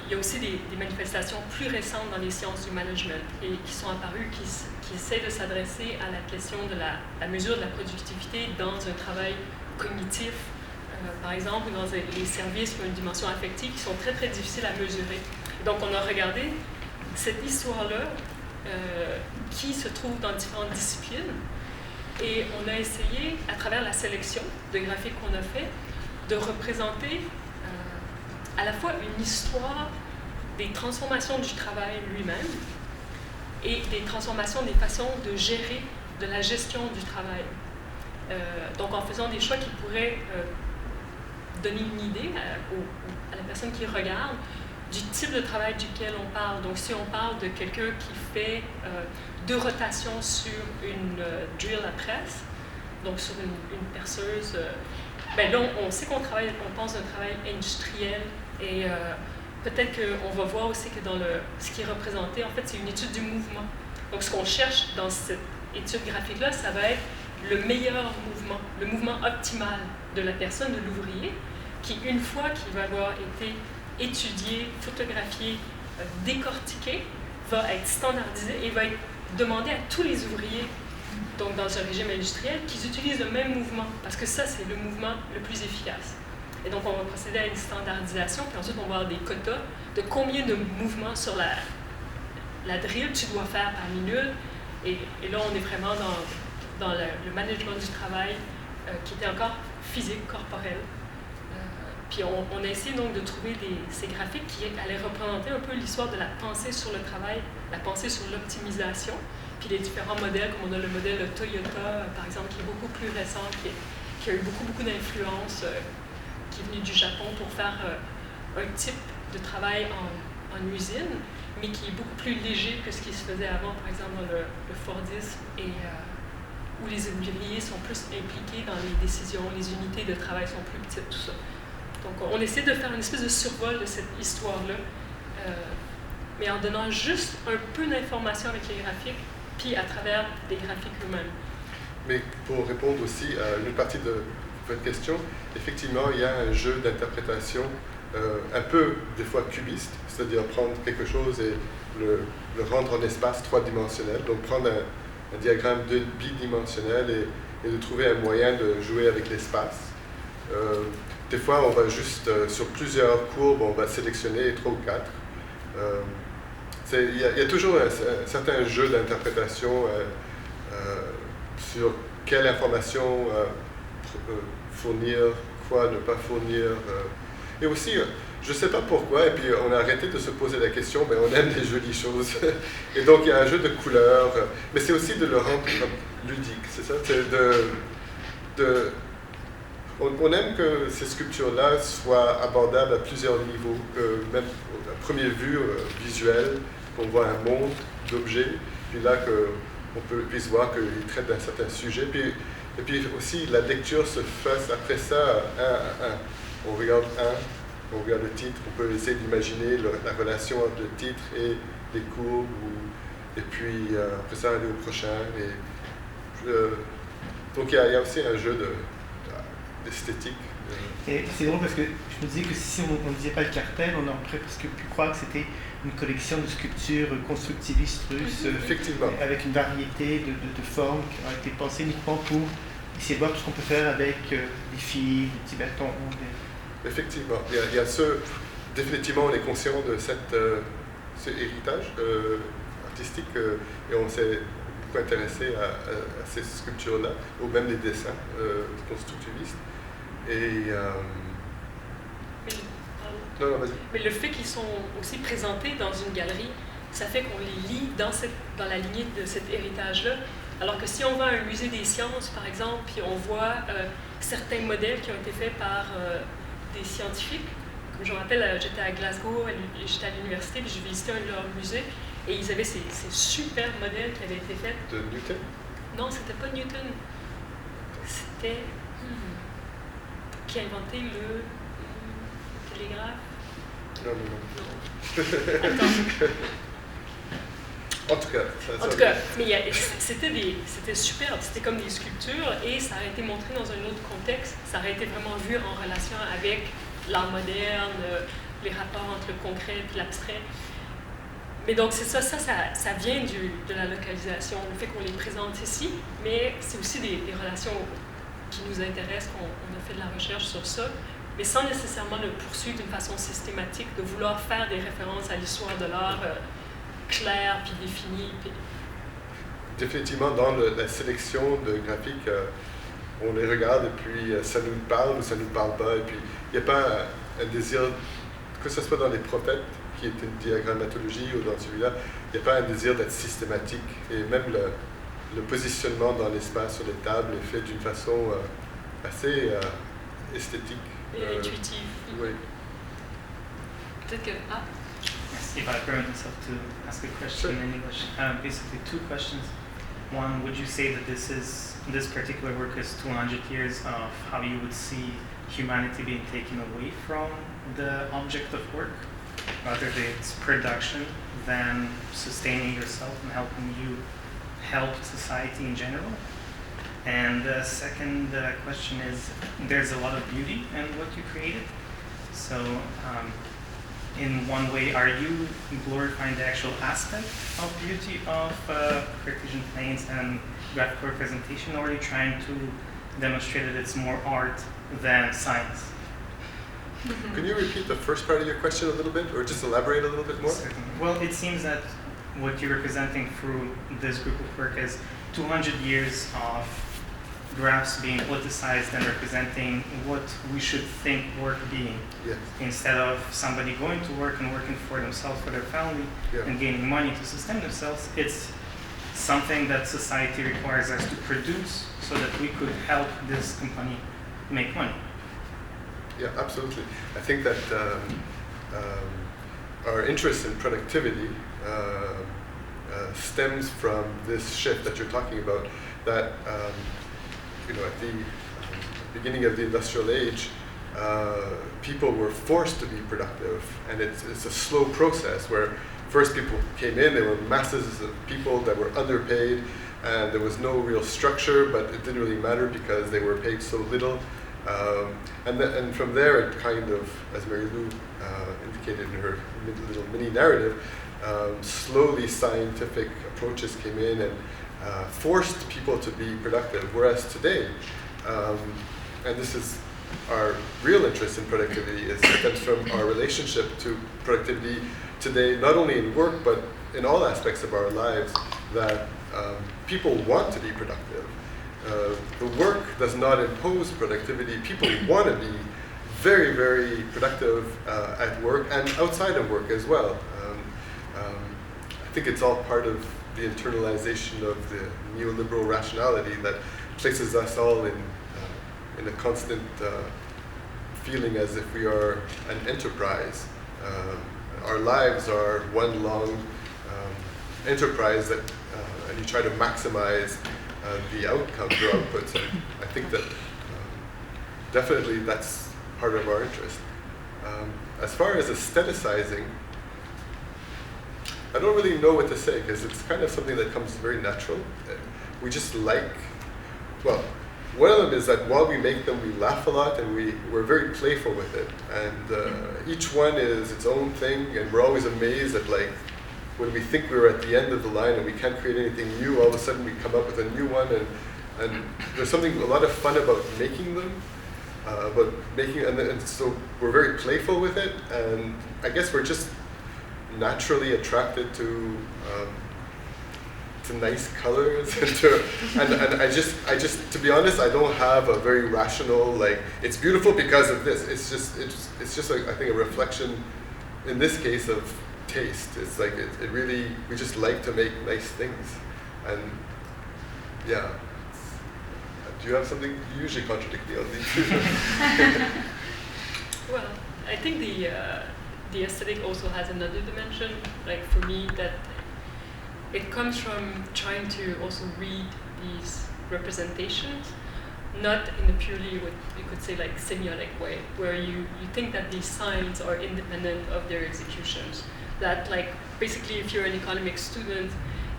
il y a aussi des manifestations plus récentes dans les sciences du management et qui sont apparues, qui essaient de s'adresser à la question de la mesure de la productivité dans un travail cognitif, par exemple, ou dans les services qui ont une dimension affective qui sont très, très difficiles à mesurer. Donc, on a regardé cette histoire-là qui se trouve dans différentes disciplines et on a essayé, à travers la sélection de graphiques qu'on a fait, de représenter à la fois une histoire des transformations du travail lui-même et des transformations des façons de gérer de la gestion du travail. Donc, en faisant des choix qui pourraient donner une idée à la personne qui regarde du type de travail duquel on parle. Donc, si on parle de quelqu'un qui fait 2 rotations sur une drill à presse, donc sur une perceuse, ben là, on sait qu'on pense d'un travail industriel et peut-être qu'on va voir aussi que dans ce qui est représenté, en fait, c'est une étude du mouvement. Donc, ce qu'on cherche dans cette étude graphique-là, ça va être le meilleur mouvement, le mouvement optimal de la personne, de l'ouvrier, qui, une fois qu'il va avoir été étudié, photographié, décortiqué, va être standardisé et va être demandé à tous les ouvriers, donc dans un régime industriel, qu'ils utilisent le même mouvement, parce que ça, c'est le mouvement le plus efficace. Et donc, on va procéder à une standardisation, puis ensuite, on va avoir des quotas de combien de mouvements sur la drill tu dois faire par minute. Et là, on est vraiment dans le management du travail qui était encore physique, corporel. Puis on a essayé donc de trouver ces graphiques qui allaient représenter un peu l'histoire de la pensée sur le travail, la pensée sur l'optimisation, puis les différents modèles, comme on a le modèle de Toyota, par exemple, qui est beaucoup plus récent, qui a eu beaucoup d'influence, qui est venu du Japon pour faire un type de travail en usine, mais qui est beaucoup plus léger que ce qui se faisait avant, par exemple, dans le Fordisme, et où les ouvriers sont plus impliqués dans les décisions, les unités de travail sont plus petites, tout ça. Donc, on essaie de faire une espèce de survol de cette histoire-là, mais en donnant juste un peu d'informations avec les graphiques, puis à travers les graphiques eux-mêmes. Mais pour répondre aussi à une partie de votre question, effectivement, il y a un jeu d'interprétation un peu, des fois, cubiste, c'est-à-dire prendre quelque chose et le rendre en espace trois-dimensionnel, donc prendre un diagramme bidimensionnel et de trouver un moyen de jouer avec l'espace. Des fois, on va juste, sur plusieurs courbes, on va sélectionner 3 ou 4. Il y a toujours un certain jeu d'interprétation sur quelle information fournir, quoi ne pas fournir. Et aussi, je ne sais pas pourquoi, et puis on a arrêté de se poser la question, mais on aime les jolies choses. Et donc il y a un jeu de couleurs, mais c'est aussi de le rendre ludique, c'est ça? On aime que ces sculptures-là soient abordables à plusieurs niveaux, même à première vue visuelle, qu'on voit un monde d'objets, puis là qu'on puisse voir qu'ils traitent d'un certain sujet. Et puis aussi, la lecture se fasse après ça, un à un. On regarde on regarde le titre, on peut essayer d'imaginer la relation entre le titre et les courbes, et puis après ça, aller au prochain. Donc il y a aussi un jeu d'esthétique. Et c'est drôle parce que je me disais que si on ne disait pas le cartel, on aurait presque pu croire que c'était une collection de sculptures constructivistes russes, Effectivement. Avec une variété de formes qui ont été pensées uniquement pour essayer de voir tout ce qu'on peut faire avec des filles, des petits bâtons. Effectivement. Il y a définitivement, on est conscient de ce héritage artistique et on s'est beaucoup intéressé à ces sculptures-là, ou même les dessins constructivistes. Mais le fait qu'ils sont aussi présentés dans une galerie, ça fait qu'on les lit dans la lignée de cet héritage-là. Alors que si on va à un musée des sciences, par exemple, puis on voit certains modèles qui ont été faits par des scientifiques, comme je me rappelle, j'étais à Glasgow, j'étais à l'université, puis j'ai visité un de leurs musées, et ils avaient ces super modèles qui avaient été faits. De Newton? Non, c'était pas Newton. C'était... qui a inventé le télégraphe. Non. Attends. En tout cas, mais c'était superbe, c'était comme des sculptures et ça a été montré dans un autre contexte, ça aurait été vraiment vu en relation avec l'art moderne, les rapports entre le concret et l'abstrait. Mais donc c'est ça vient de la localisation, le fait qu'on les présente ici, mais c'est aussi des relations qui nous intéressent, qu'on a fait de la recherche sur ça, mais sans nécessairement le poursuivre d'une façon systématique, de vouloir faire des références à l'histoire de l'art claire puis définie. Définitivement, dans la sélection de graphiques, on les regarde et puis ça nous parle ou ça nous parle pas. Et puis il n'y a pas un désir, que ce soit dans les prophètes, qui est une diagrammatologie, ou dans celui-là, il n'y a pas un désir d'être systématique. Et même le positionnement dans l'espace sur les tables est fait d'une façon assez esthétique. Et intuitive. Oui. Peut-être que... If I permit myself to ask a question in English, basically 2 questions. One, would you say that this particular work is 200 years of how you would see humanity being taken away from the object of work, rather than its production, than sustaining yourself and helping you help society in general? And the second question is, there's a lot of beauty in what you created. So, in one way, are you glorifying the actual aspect of beauty of Cartesian planes and graphical representation, or are you trying to demonstrate that it's more art than science? Can you repeat the first part of your question a little bit, or just elaborate a little bit more? Certainly. Well, it seems that what you're representing through this group of work is 200 years of graphs being politicized and representing what we should think work being. Yes. Instead of somebody going to work and working for themselves, for their family, and gaining money to sustain themselves, it's something that society requires us to produce so that we could help this company make money. Yeah, absolutely. I think that our interest in productivity stems from this shift that you're talking about, that at the beginning of the industrial age, people were forced to be productive, and it's a slow process where first people came in, there were masses of people that were underpaid, and there was no real structure, but it didn't really matter because they were paid so little, And from there, it kind of, as Mary Lou indicated in her little mini narrative, slowly scientific approaches came in and forced people to be productive. Whereas today, and this is our real interest in productivity, is it stems from our relationship to productivity today, not only in work, but in all aspects of our lives, that people want to be productive. The work does not impose productivity. People want to be very, very productive at work and outside of work as well. I think it's all part of the internalization of the neoliberal rationality that places us all in a constant feeling as if we are an enterprise. Our lives are one long enterprise that, and you try to maximize the outcomes or outputs. And I think that definitely that's part of our interest. As far as aestheticizing, I don't really know what to say because it's kind of something that comes very natural. We just like, well, one of them is that while we make them, we laugh a lot and we're very playful with it. And each one is its own thing, and we're always amazed at, like, when we think we're at the end of the line and we can't create anything new, all of a sudden we come up with a new one, and there's something, a lot of fun about making them, and so we're very playful with it, and I guess we're just naturally attracted to nice colors, and I just to be honest, I don't have a very rational, like, it's beautiful because of this. It's just like, I think, a reflection in this case of taste. It's like it really, we just like to make nice things, and yeah. Do you have something? You usually contradict me on these. Well, I think the aesthetic also has another dimension. Like, for me, that it comes from trying to also read these representations, not in a purely, what you could say, like, semiotic way, where you think that these signs are independent of their executions. That, like, basically, if you're an economics student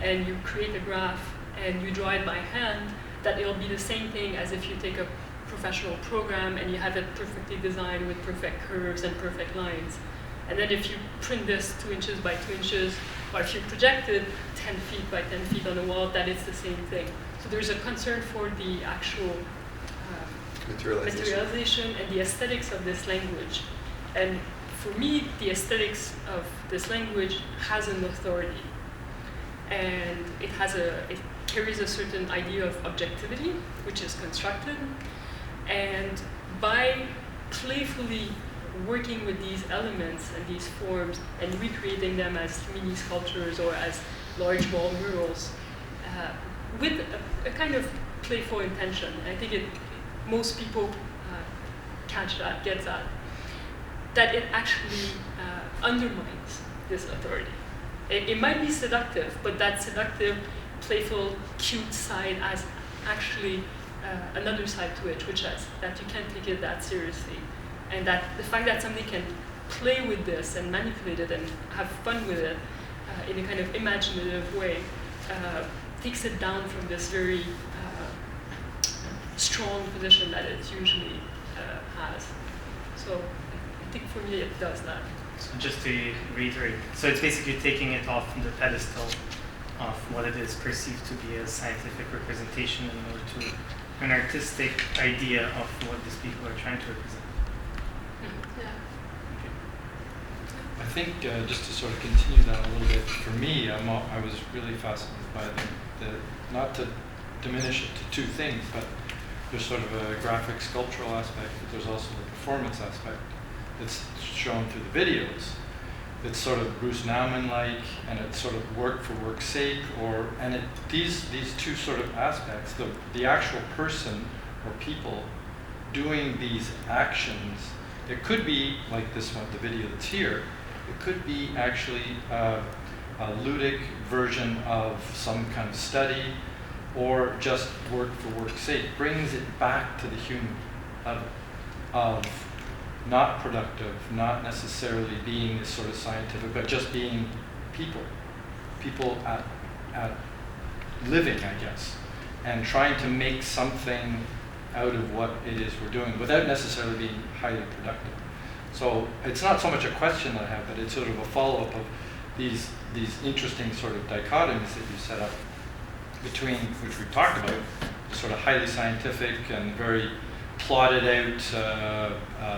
and you create a graph and you draw it by hand, that it'll be the same thing as if you take a professional program and you have it perfectly designed with perfect curves and perfect lines. And then if you print this 2 inches by 2 inches, or if you project it 10 feet by 10 feet on a wall, that it's the same thing. So there's a concern for the actual materialization and the aesthetics of this language. And for me, the aesthetics of this language has an authority. And it carries a certain idea of objectivity, which is constructed. And by playfully working with these elements and these forms and recreating them as mini sculptures or as large wall murals, with a kind of playful intention. I think most people get that it actually undermines this authority. It might be seductive, but that seductive, playful, cute side has actually another side to it, which is that you can't take it that seriously. And that the fact that somebody can play with this and manipulate it and have fun with it in a kind of imaginative way takes it down from this very strong position that it usually has. So I think for me it does that. So just to reiterate, so it's basically taking it off the pedestal of what it is perceived to be a scientific representation in order to an artistic idea of what these people are trying to represent. Yeah. I think just to sort of continue that a little bit, for me, I was really fascinated by the not to diminish it to two things, but there's sort of a graphic sculptural aspect, but there's also the performance aspect that's shown through the videos. It's sort of Bruce Nauman-like, and it's sort of work for work's sake, these two sort of aspects, the actual person or people doing these actions, it could be like this one, the video that's here, it could be actually a ludic version of some kind of study, or just work for work's sake, brings it back to the human level of not productive, not necessarily being this sort of scientific, but just being people at living, I guess, and trying to make something out of what it is we're doing without necessarily being highly productive. So it's not so much a question that I have, but it's sort of a follow-up of these interesting sort of dichotomies that you set up between, which we've talked about, the sort of highly scientific and very plotted out,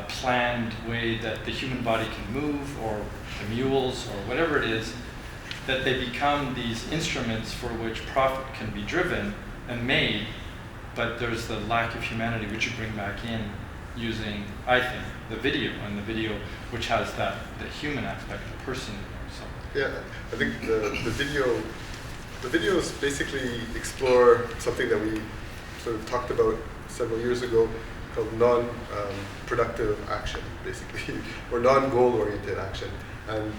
planned way that the human body can move, or the mules, or whatever it is, that they become these instruments for which profit can be driven and made, but there's the lack of humanity which you bring back in using, I think, the video, and the video which has the human aspect, the person in there. So. Yeah, I think the videos basically explore something that we sort of talked about several years ago called non-productive action, basically, or non-goal-oriented action. And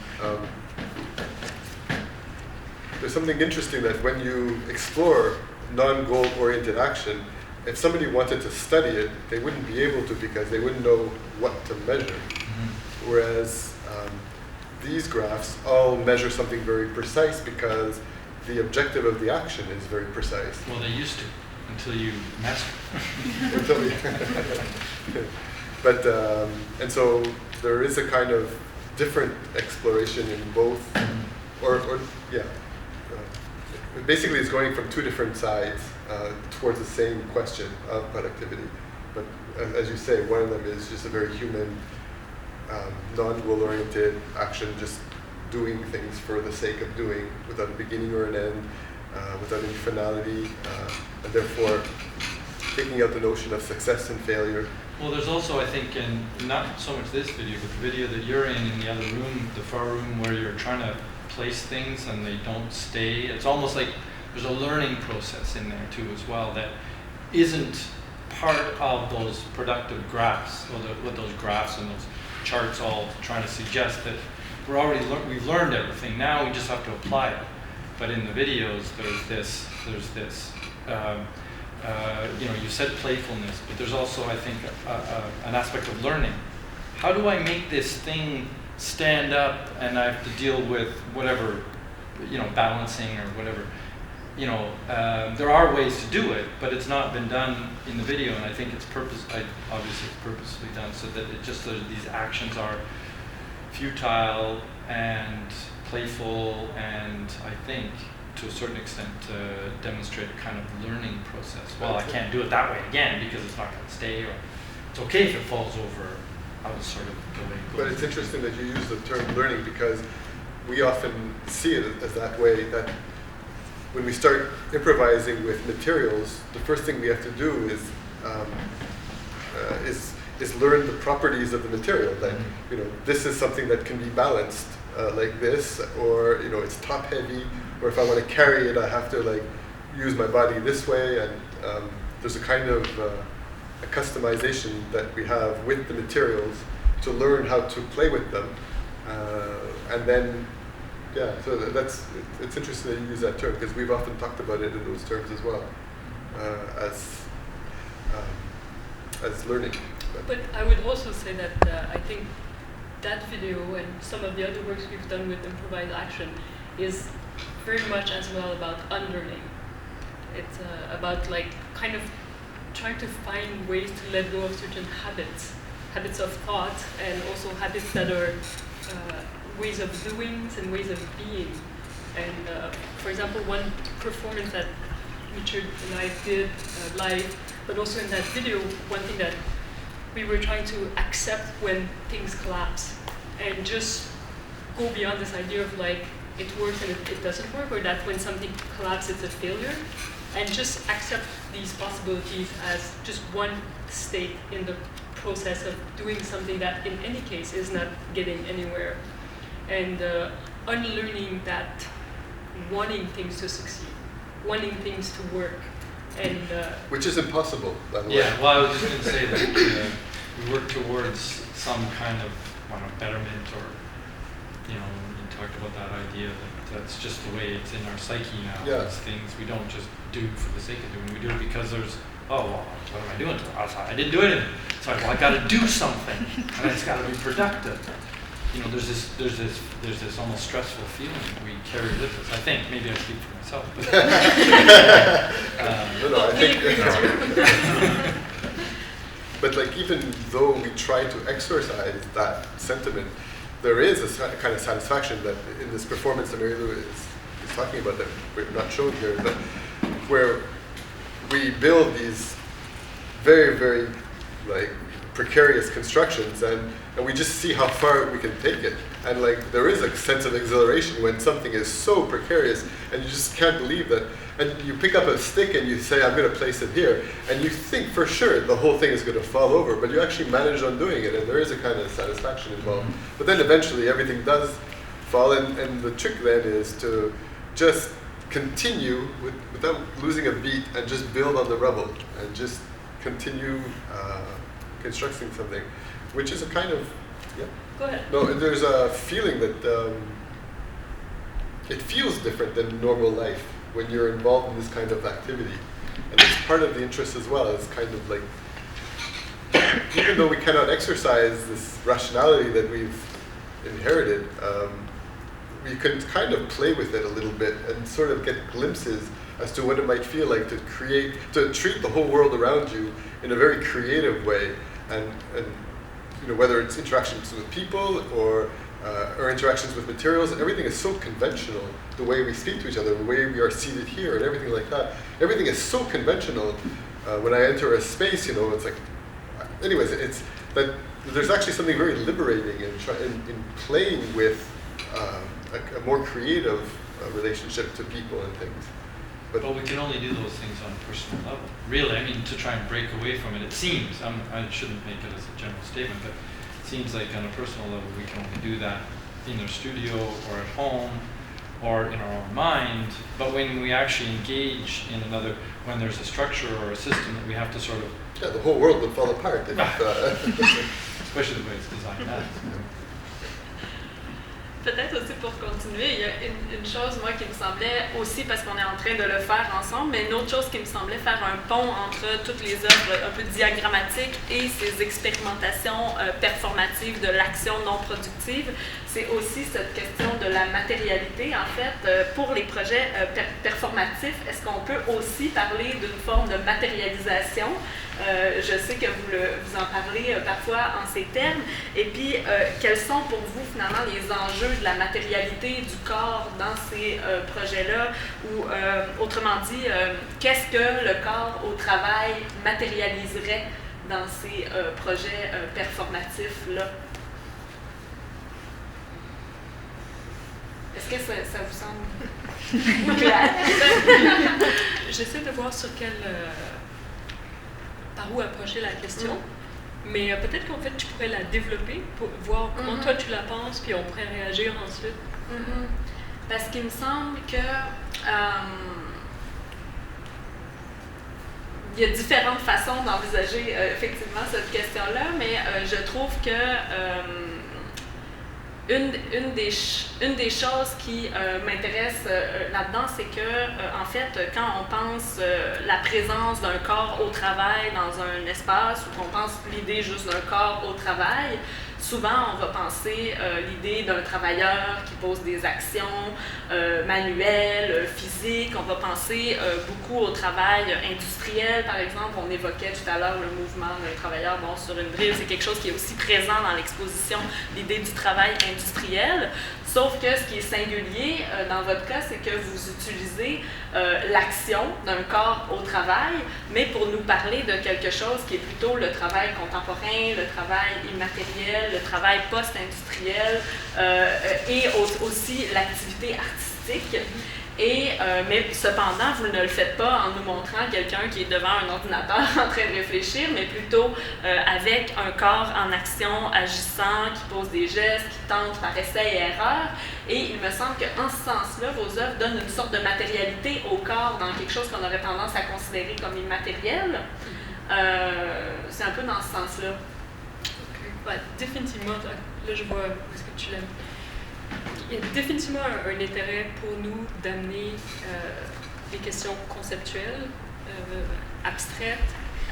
there's something interesting that when you explore non-goal-oriented action, if somebody wanted to study it, they wouldn't be able to because they wouldn't know what to measure. Mm-hmm. Whereas these graphs all measure something very precise because the objective of the action is very precise. Well, they used to, until you messed But, and so there is a kind of different exploration in both, or yeah. Basically, it's going from two different sides towards the same question of productivity. But as you say, one of them is just a very human, non-goal-oriented action, just doing things for the sake of doing, without a beginning or an end, without any finality, and therefore taking out the notion of success and failure. Well, there's also, I think, and not so much this video, but the video that you're in the other room, the far room, where you're trying to place things and they don't stay. It's almost like there's a learning process in there too as well that isn't part of those productive graphs, or what those graphs and those charts all trying to suggest, that we're already we've learned everything. Now we just have to apply it. But in the videos, there's this. You said playfulness, but there's also, I think, an aspect of learning. How do I make this thing stand up, and I have to deal with whatever, balancing or whatever. There are ways to do it, but it's not been done in the video, and I think it's obviously it's purposely done so that these actions are futile and playful, and I think to a certain extent demonstrate a kind of learning process. Well, I can't do it that way again because it's not going to stay, or it's okay if it falls over. I was sort of the way it goes. But it's interesting that you use the term learning, because we often see it as that way, that when we start improvising with materials, the first thing we have to do is learn the properties of the material. Like, this is something that can be balanced like this, or it's top heavy, or if I want to carry it, I have to use my body this way, and there's a kind of a customization that we have with the materials to learn how to play with them, and then so it's interesting that you use that term, because we've often talked about it in those terms as well, as learning. But I would also say that I think that video and some of the other works we've done with improvised action is very much as well about unlearning. It's about kind of trying to find ways to let go of certain habits of thought, and also habits that are ways of doing and ways of being. And for example, one performance that Richard and I did live, but also in that video, one thing that we were trying to accept when things collapse, and just go beyond this idea of it works and it doesn't work, or that when something collapses it's a failure, and just accept these possibilities as just one state in the process of doing something that in any case is not getting anywhere, and unlearning that wanting things to succeed, wanting things to work, and which is impossible, by the way. Yeah, well, I was just going to say that we work towards some kind of betterment, or you talked about that idea that that's just the way it's in our psyche now. Yeah. These things we don't just do for the sake of doing. We do it because there's, what am I doing? I didn't do it. So I got to do something, and it's got to be productive. There's this almost stressful feeling that we carry with us. I think, maybe I speak for myself, but I think But like even though we try to exorcise that sentiment, there is a kind of satisfaction that in this performance that Mary Lou is talking about that we're not shown here, that where we build these very, very like precarious constructions and we just see how far we can take it. And like there is a sense of exhilaration when something is so precarious and you just can't believe that. And you pick up a stick and you say, I'm going to place it here. And you think for sure the whole thing is going to fall over, but you actually manage on doing it. And there is a kind of satisfaction involved. But then eventually everything does fall. And the trick then is to just continue without losing a beat and just build on the rubble and just continue constructing something, which is a kind of, yeah. Go ahead. No, there's a feeling that it feels different than normal life when you're involved in this kind of activity. And it's part of the interest as well. It's kind of like, even though we cannot exercise this rationality that we've inherited, we can kind of play with it a little bit and sort of get glimpses as to what it might feel like to treat the whole world around you in a very creative way. And you know, whether it's interactions with people or interactions with materials, everything is so conventional. The way we speak to each other, the way we are seated here, and everything like that. Everything is so conventional. When I enter a space, you know, it's like. Anyways, it's that there's actually something very liberating in playing with a more creative relationship to people and things. But we can only do those things on a personal level. Really, I mean, to try and break away from it, it seems, I shouldn't make it as a general statement, but it seems like on a personal level we can only do that in our studio or at home or in our own mind. But when we actually engage in another, when there's a structure or a system that we have to sort of... Yeah, the whole world would fall apart. If, especially the way it's designed now. Peut-être aussi pour continuer, il y a une chose, moi, qui me semblait aussi, parce qu'on est en train de le faire ensemble, mais une autre chose qui me semblait faire un pont entre toutes les œuvres un peu diagrammatiques et ces expérimentations performatives de l'action non productive, c'est aussi cette question de la matérialité. En fait, pour les projets performatifs, est-ce qu'on peut aussi parler d'une forme de matérialisation? Je sais que vous en parlez parfois en ces termes. Et puis, quels sont pour vous finalement les enjeux de la matérialité du corps dans ces projets-là? Ou autrement dit, qu'est-ce que le corps au travail matérialiserait dans ces projets performatifs-là? Est-ce que ça vous semble clair? J'essaie de voir sur quel... par où approcher la question, mais peut-être qu'en fait tu pourrais la développer pour voir comment toi tu la penses, puis on pourrait réagir ensuite. Parce qu'il me semble que il y a différentes façons d'envisager effectivement cette question-là, mais je trouve que une des choses qui m'intéresse là-dedans, c'est que, en fait, quand on pense la présence d'un corps au travail dans un espace, ou qu'on pense l'idée juste d'un corps au travail, souvent on va penser l'idée d'un travailleur qui pose des actions manuelles, physiques. On va penser beaucoup au travail industriel, par exemple. On évoquait tout à l'heure le mouvement d'un travailleur sur une drille. C'est quelque chose qui est aussi présent dans l'exposition, l'idée du travail industriel. Sauf que ce qui est singulier dans votre cas, c'est que vous utilisez l'action d'un corps au travail, mais pour nous parler de quelque chose qui est plutôt le travail contemporain, le travail immatériel, le travail post-industriel et aussi l'activité artistique. Mais cependant, vous ne le faites pas en nous montrant quelqu'un qui est devant un ordinateur en train de réfléchir, mais plutôt avec un corps en action, agissant, qui pose des gestes, qui tente par essai et erreur. Et il me semble qu'en ce sens-là, vos œuvres donnent une sorte de matérialité au corps dans quelque chose qu'on aurait tendance à considérer comme immatériel. C'est un peu dans ce sens-là. Ouais, définitivement, là je vois où est-ce que tu l'aimes. Il y a définitivement un intérêt pour nous d'amener des questions conceptuelles, abstraites,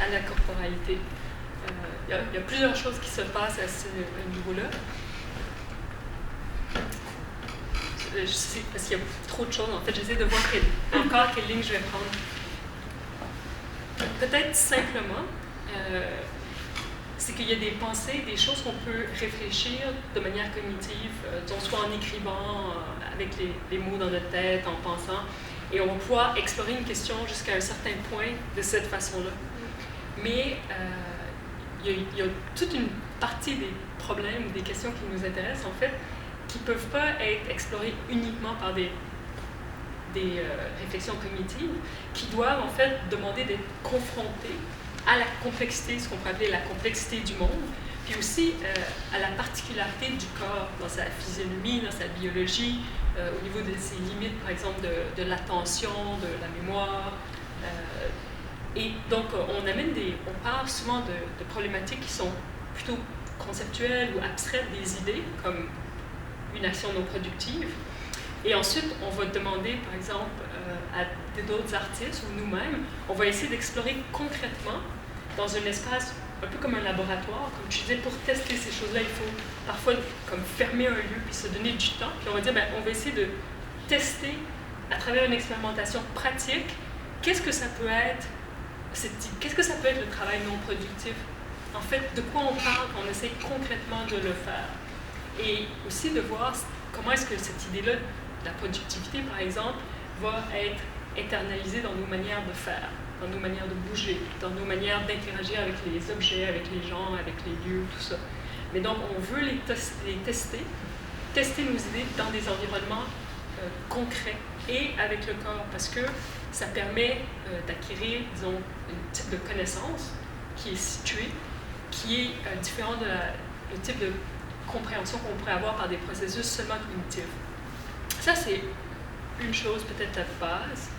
à la corporalité. Il y a plusieurs choses qui se passent à ce niveau-là. Je sais, parce qu'il y a trop de choses. En fait, j'essaie de voir quelle ligne je vais prendre. Peut-être simplement, c'est qu'il y a des pensées, des choses qu'on peut réfléchir de manière cognitive, soit en écrivant, avec les mots dans notre tête, en pensant, et on va pouvoir explorer une question jusqu'à un certain point de cette façon-là. Mais il y a toute une partie des problèmes ou des questions qui nous intéressent, en fait, qui ne peuvent pas être explorées uniquement par des réflexions cognitives, qui doivent en fait demander d'être confrontées à la complexité, ce qu'on peut appeler la complexité du monde, puis aussi à la particularité du corps, dans sa physionomie, dans sa biologie, au niveau de ses limites, par exemple, de l'attention, de la mémoire. Et donc, on parle souvent de problématiques qui sont plutôt conceptuelles ou abstraites des idées, comme une action non productive. Et ensuite, on va demander, par exemple, à d'autres artistes ou nous-mêmes, on va essayer d'explorer concrètement dans un espace un peu comme un laboratoire. Comme tu disais, pour tester ces choses-là, il faut parfois comme fermer un lieu puis se donner du temps. Puis on va dire, on va essayer de tester à travers une expérimentation pratique, qu'est-ce que ça peut être le travail non productif? En fait, de quoi on parle quand on essaie concrètement de le faire? Et aussi de voir comment est-ce que cette idée-là de la productivité, par exemple, va être internalisée dans nos manières de faire, dans nos manières de bouger, dans nos manières d'interagir avec les objets, avec les gens, avec les lieux, tout ça. Mais donc, on veut les tester nos idées dans des environnements concrets et avec le corps, parce que ça permet d'acquérir, disons, un type de connaissance qui est situé, qui est différent de le type de compréhension qu'on pourrait avoir par des processus seulement cognitifs. Ça, c'est une chose peut-être à base.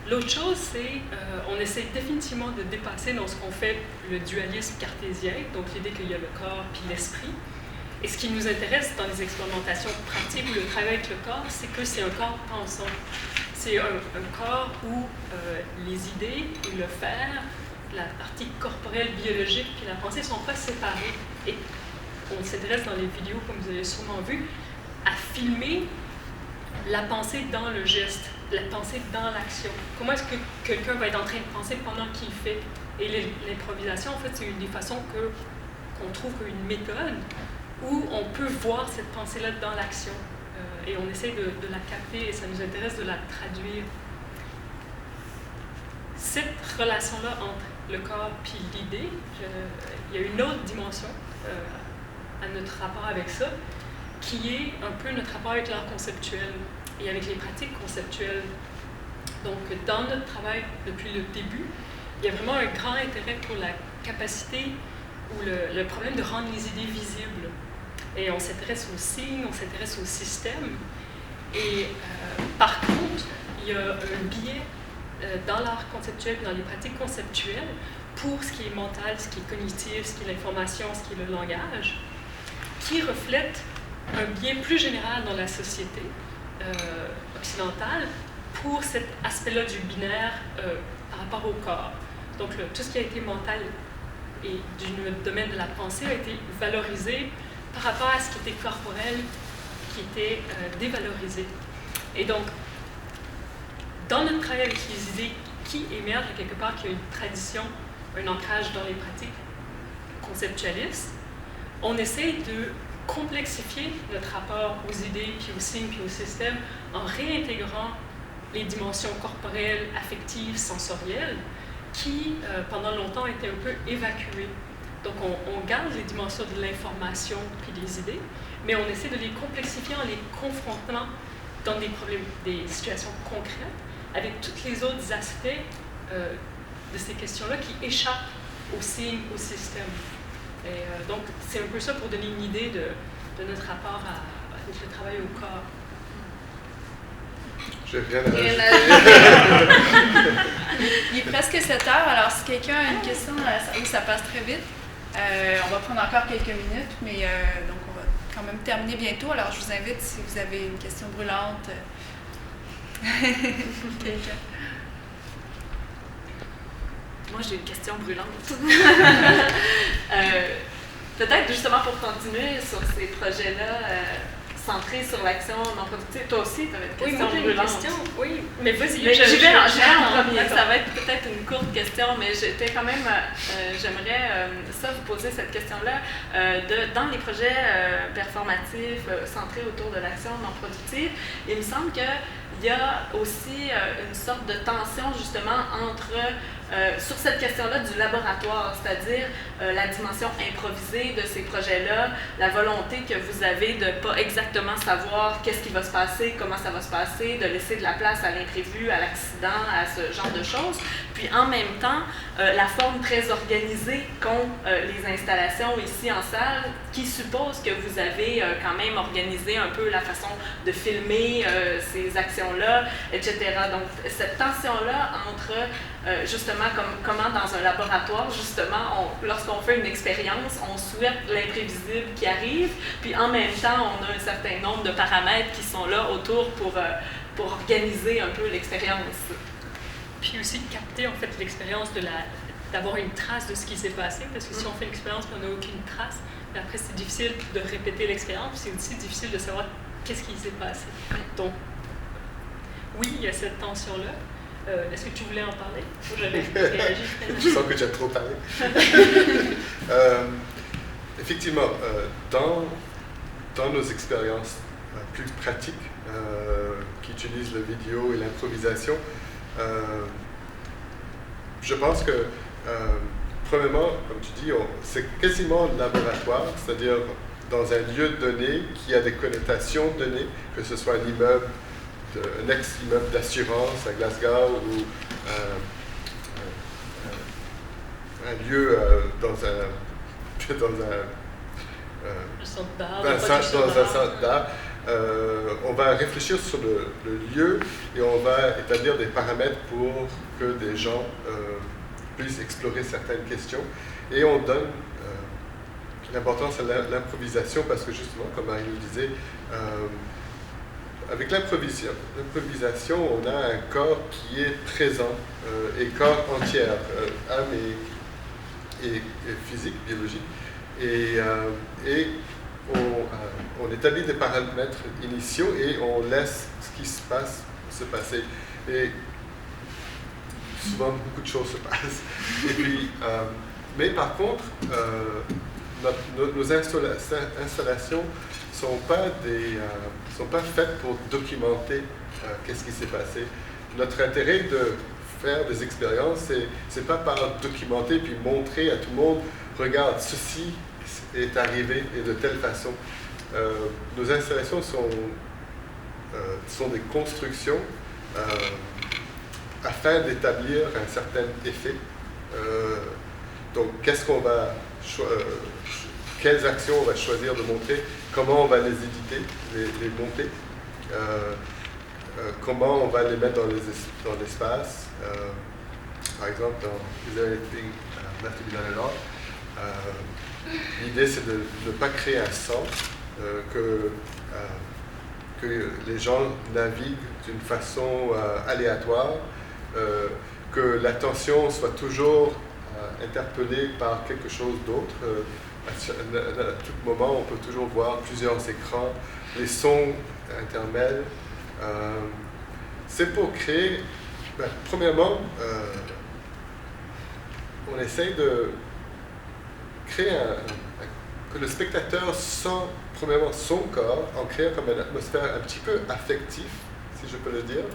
L'autre chose, c'est on essaie définitivement de dépasser dans ce qu'on fait le dualisme cartésien, donc l'idée qu'il y a le corps puis l'esprit. Et ce qui nous intéresse dans les expérimentations pratiques ou le travail avec le corps, c'est que c'est un corps pensant. C'est un corps où les idées et le faire, la partie corporelle, biologique puis la pensée ne sont pas séparées. Et on s'intéresse dans les vidéos, comme vous avez sûrement vu, à filmer la pensée dans le geste, la pensée dans l'action. Comment est-ce que quelqu'un va être en train de penser pendant qu'il fait? Et l'improvisation, en fait, c'est une des façons qu'on trouve une méthode où on peut voir cette pensée-là dans l'action. Et on essaie de la capter et ça nous intéresse de la traduire. Cette relation-là entre le corps et l'idée, il y a une autre dimension à notre rapport avec ça, qui est un peu notre rapport avec l'art conceptuel et avec les pratiques conceptuelles. Donc, dans notre travail depuis le début, il y a vraiment un grand intérêt pour la capacité ou le problème de rendre les idées visibles. Et on s'intéresse aux signes, on s'intéresse au système. Et par contre, il y a un biais dans l'art conceptuel, dans les pratiques conceptuelles, pour ce qui est mental, ce qui est cognitif, ce qui est l'information, ce qui est le langage, qui reflète un biais plus général dans la société occidentale pour cet aspect-là du binaire par rapport au corps. Donc, tout ce qui a été mental et du domaine de la pensée a été valorisé par rapport à ce qui était corporel, qui était dévalorisé. Et donc, dans notre travail avec les idées qui émergent, quelque part, qu'il y a une tradition, un ancrage dans les pratiques conceptualistes, on essaie de complexifier notre rapport aux idées, puis aux signes, puis au système, en réintégrant les dimensions corporelles, affectives, sensorielles, qui, pendant longtemps, étaient un peu évacuées. Donc, on garde les dimensions de l'information puis des idées, mais on essaie de les complexifier en les confrontant dans des situations concrètes, avec tous les autres aspects de ces questions-là qui échappent aux signes, au système. Et donc, c'est un peu ça pour donner une idée de notre rapport avec le travail au corps. J'ai rien à rajouter. Il est presque 7 heures, alors si quelqu'un a une question dans la salle, ça passe très vite. On va prendre encore quelques minutes, mais donc on va quand même terminer bientôt. Alors je vous invite, si vous avez une question brûlante, quelqu'un. Moi, j'ai une question brûlante. Peut-être justement pour continuer sur ces projets-là, centré sur l'action non productive. Toi aussi, tu avais une Oui, question moi j'ai une brûlante. question. Oui, mais vas-y. Mais j'y vais en premier. D'accord. Ça va être peut-être une courte question, mais j'étais quand même, j'aimerais vous poser cette question-là. Dans les projets performatifs centrés autour de l'action non productive, il me semble qu'il y a aussi une sorte de tension justement entre sur cette question-là du laboratoire, c'est-à-dire la dimension improvisée de ces projets-là, la volonté que vous avez de ne pas exactement savoir qu'est-ce qui va se passer, comment ça va se passer, de laisser de la place à l'imprévu, à l'accident, à ce genre de choses. Puis en même temps, la forme très organisée qu'ont les installations ici en salle, qui suppose que vous avez quand même organisé un peu la façon de filmer ces actions-là, etc. Donc cette tension-là entre justement comment dans un laboratoire, justement, lorsqu'on fait une expérience, on souhaite l'imprévisible qui arrive, puis en même temps, on a un certain nombre de paramètres qui sont là autour pour organiser un peu l'expérience. Puis aussi capter en fait l'expérience d'avoir une trace de ce qui s'est passé, parce que si on fait l'expérience et on n'a aucune trace, après c'est difficile de répéter l'expérience, puis c'est aussi difficile de savoir qu'est-ce qui s'est passé. Donc, oui, il y a cette tension-là. Est-ce que tu voulais en parler? J'avais réagi très Je sens que j'ai trop parlé. Effectivement, dans nos expériences plus pratiques qui utilisent la vidéo et l'improvisation, je pense que, premièrement, comme tu dis, c'est quasiment un laboratoire, c'est-à-dire dans un lieu donné qui a des connotations données, que ce soit un immeuble, un ex-immeuble d'assurance à Glasgow ou un lieu dans un centre d'art, dans un centre d'art. On va réfléchir sur le lieu et on va établir des paramètres pour que des gens puissent explorer certaines questions. Et on donne l'importance à l'improvisation parce que justement, comme Marie le disait, avec l'improvisation, on a un corps qui est présent et corps entier, âme et physique, biologique. Et on établit des paramètres initiaux et on laisse ce qui se passe se passer. Et souvent, beaucoup de choses se passent. Et puis, mais par contre, nos installations sont pas faites pour documenter qu'est-ce qui s'est passé. Notre intérêt de faire des expériences, c'est pas par documenter puis montrer à tout le monde, regarde, ceci est arrivé et de telle façon. Nos installations sont des constructions afin d'établir un certain effet. Donc, quelles actions on va choisir de montrer, comment on va les éditer, les monter, comment on va les mettre dans l'espace. Par exemple, dans Is There Anything Left to Be Done at All? L'idée, c'est de ne pas créer un centre, que les gens naviguent d'une façon aléatoire, que l'attention soit toujours interpellée par quelque chose d'autre. À tout moment, on peut toujours voir plusieurs écrans, les sons intermèdes. C'est pour créer, premièrement, on essaye de créer que le spectateur sent premièrement son corps en créant comme une atmosphère un petit peu affective, si je peux le dire.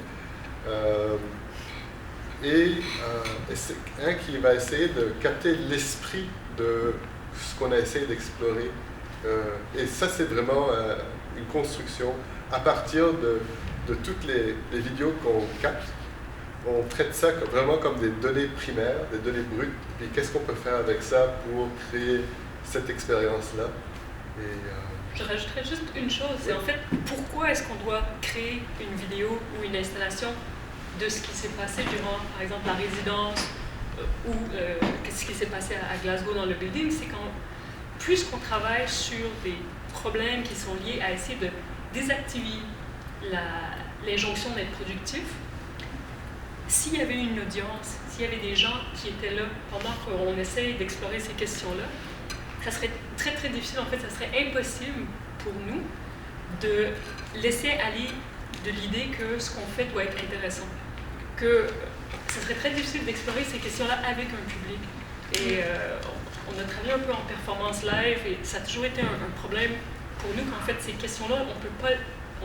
C'est un qui va essayer de capter l'esprit de ce qu'on a essayé d'explorer. Et ça, c'est vraiment une construction à partir de toutes les vidéos qu'on capte. On traite ça vraiment comme des données primaires, des données brutes. Puis qu'est-ce qu'on peut faire avec ça pour créer cette expérience-là? Je rajouterais juste une chose, c'est en fait pourquoi est-ce qu'on doit créer une vidéo ou une installation de ce qui s'est passé durant, par exemple, la résidence ou ce qui s'est passé à Glasgow dans le building, c'est plus qu'on travaille sur des problèmes qui sont liés à essayer de désactiver l'injonction d'être productif, s'il y avait une audience, s'il y avait des gens qui étaient là pendant qu'on essaye d'explorer ces questions-là, ça serait très très difficile, en fait, ça serait impossible pour nous de laisser aller de l'idée que ce qu'on fait doit être intéressant. Que ce serait très difficile d'explorer ces questions-là avec un public. Et on a travaillé un peu en performance live et ça a toujours été un problème pour nous qu'en fait ces questions-là,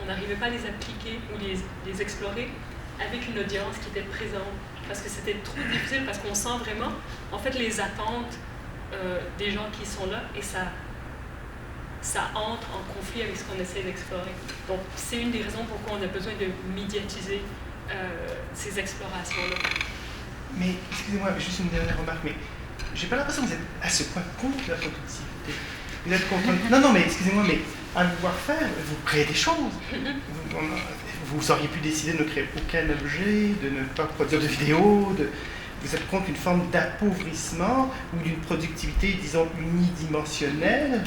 on n'arrivait pas à les appliquer ou les explorer avec une audience qui était présente. Parce que c'était trop difficile, parce qu'on sent vraiment en fait les attentes des gens qui sont là et ça entre en conflit avec ce qu'on essaie d'explorer. Donc c'est une des raisons pourquoi on a besoin de médiatiser ces explorations-là. Mais, excusez-moi, juste une dernière remarque, mais j'ai pas l'impression que vous êtes à ce point contre la productivité. Vous êtes contre... Non, mais excusez-moi, mais à le voir faire, vous créez des choses. Vous auriez pu décider de ne créer aucun objet, de ne pas produire de vidéos, vous êtes contre une forme d'appauvrissement ou d'une productivité, disons, unidimensionnelle,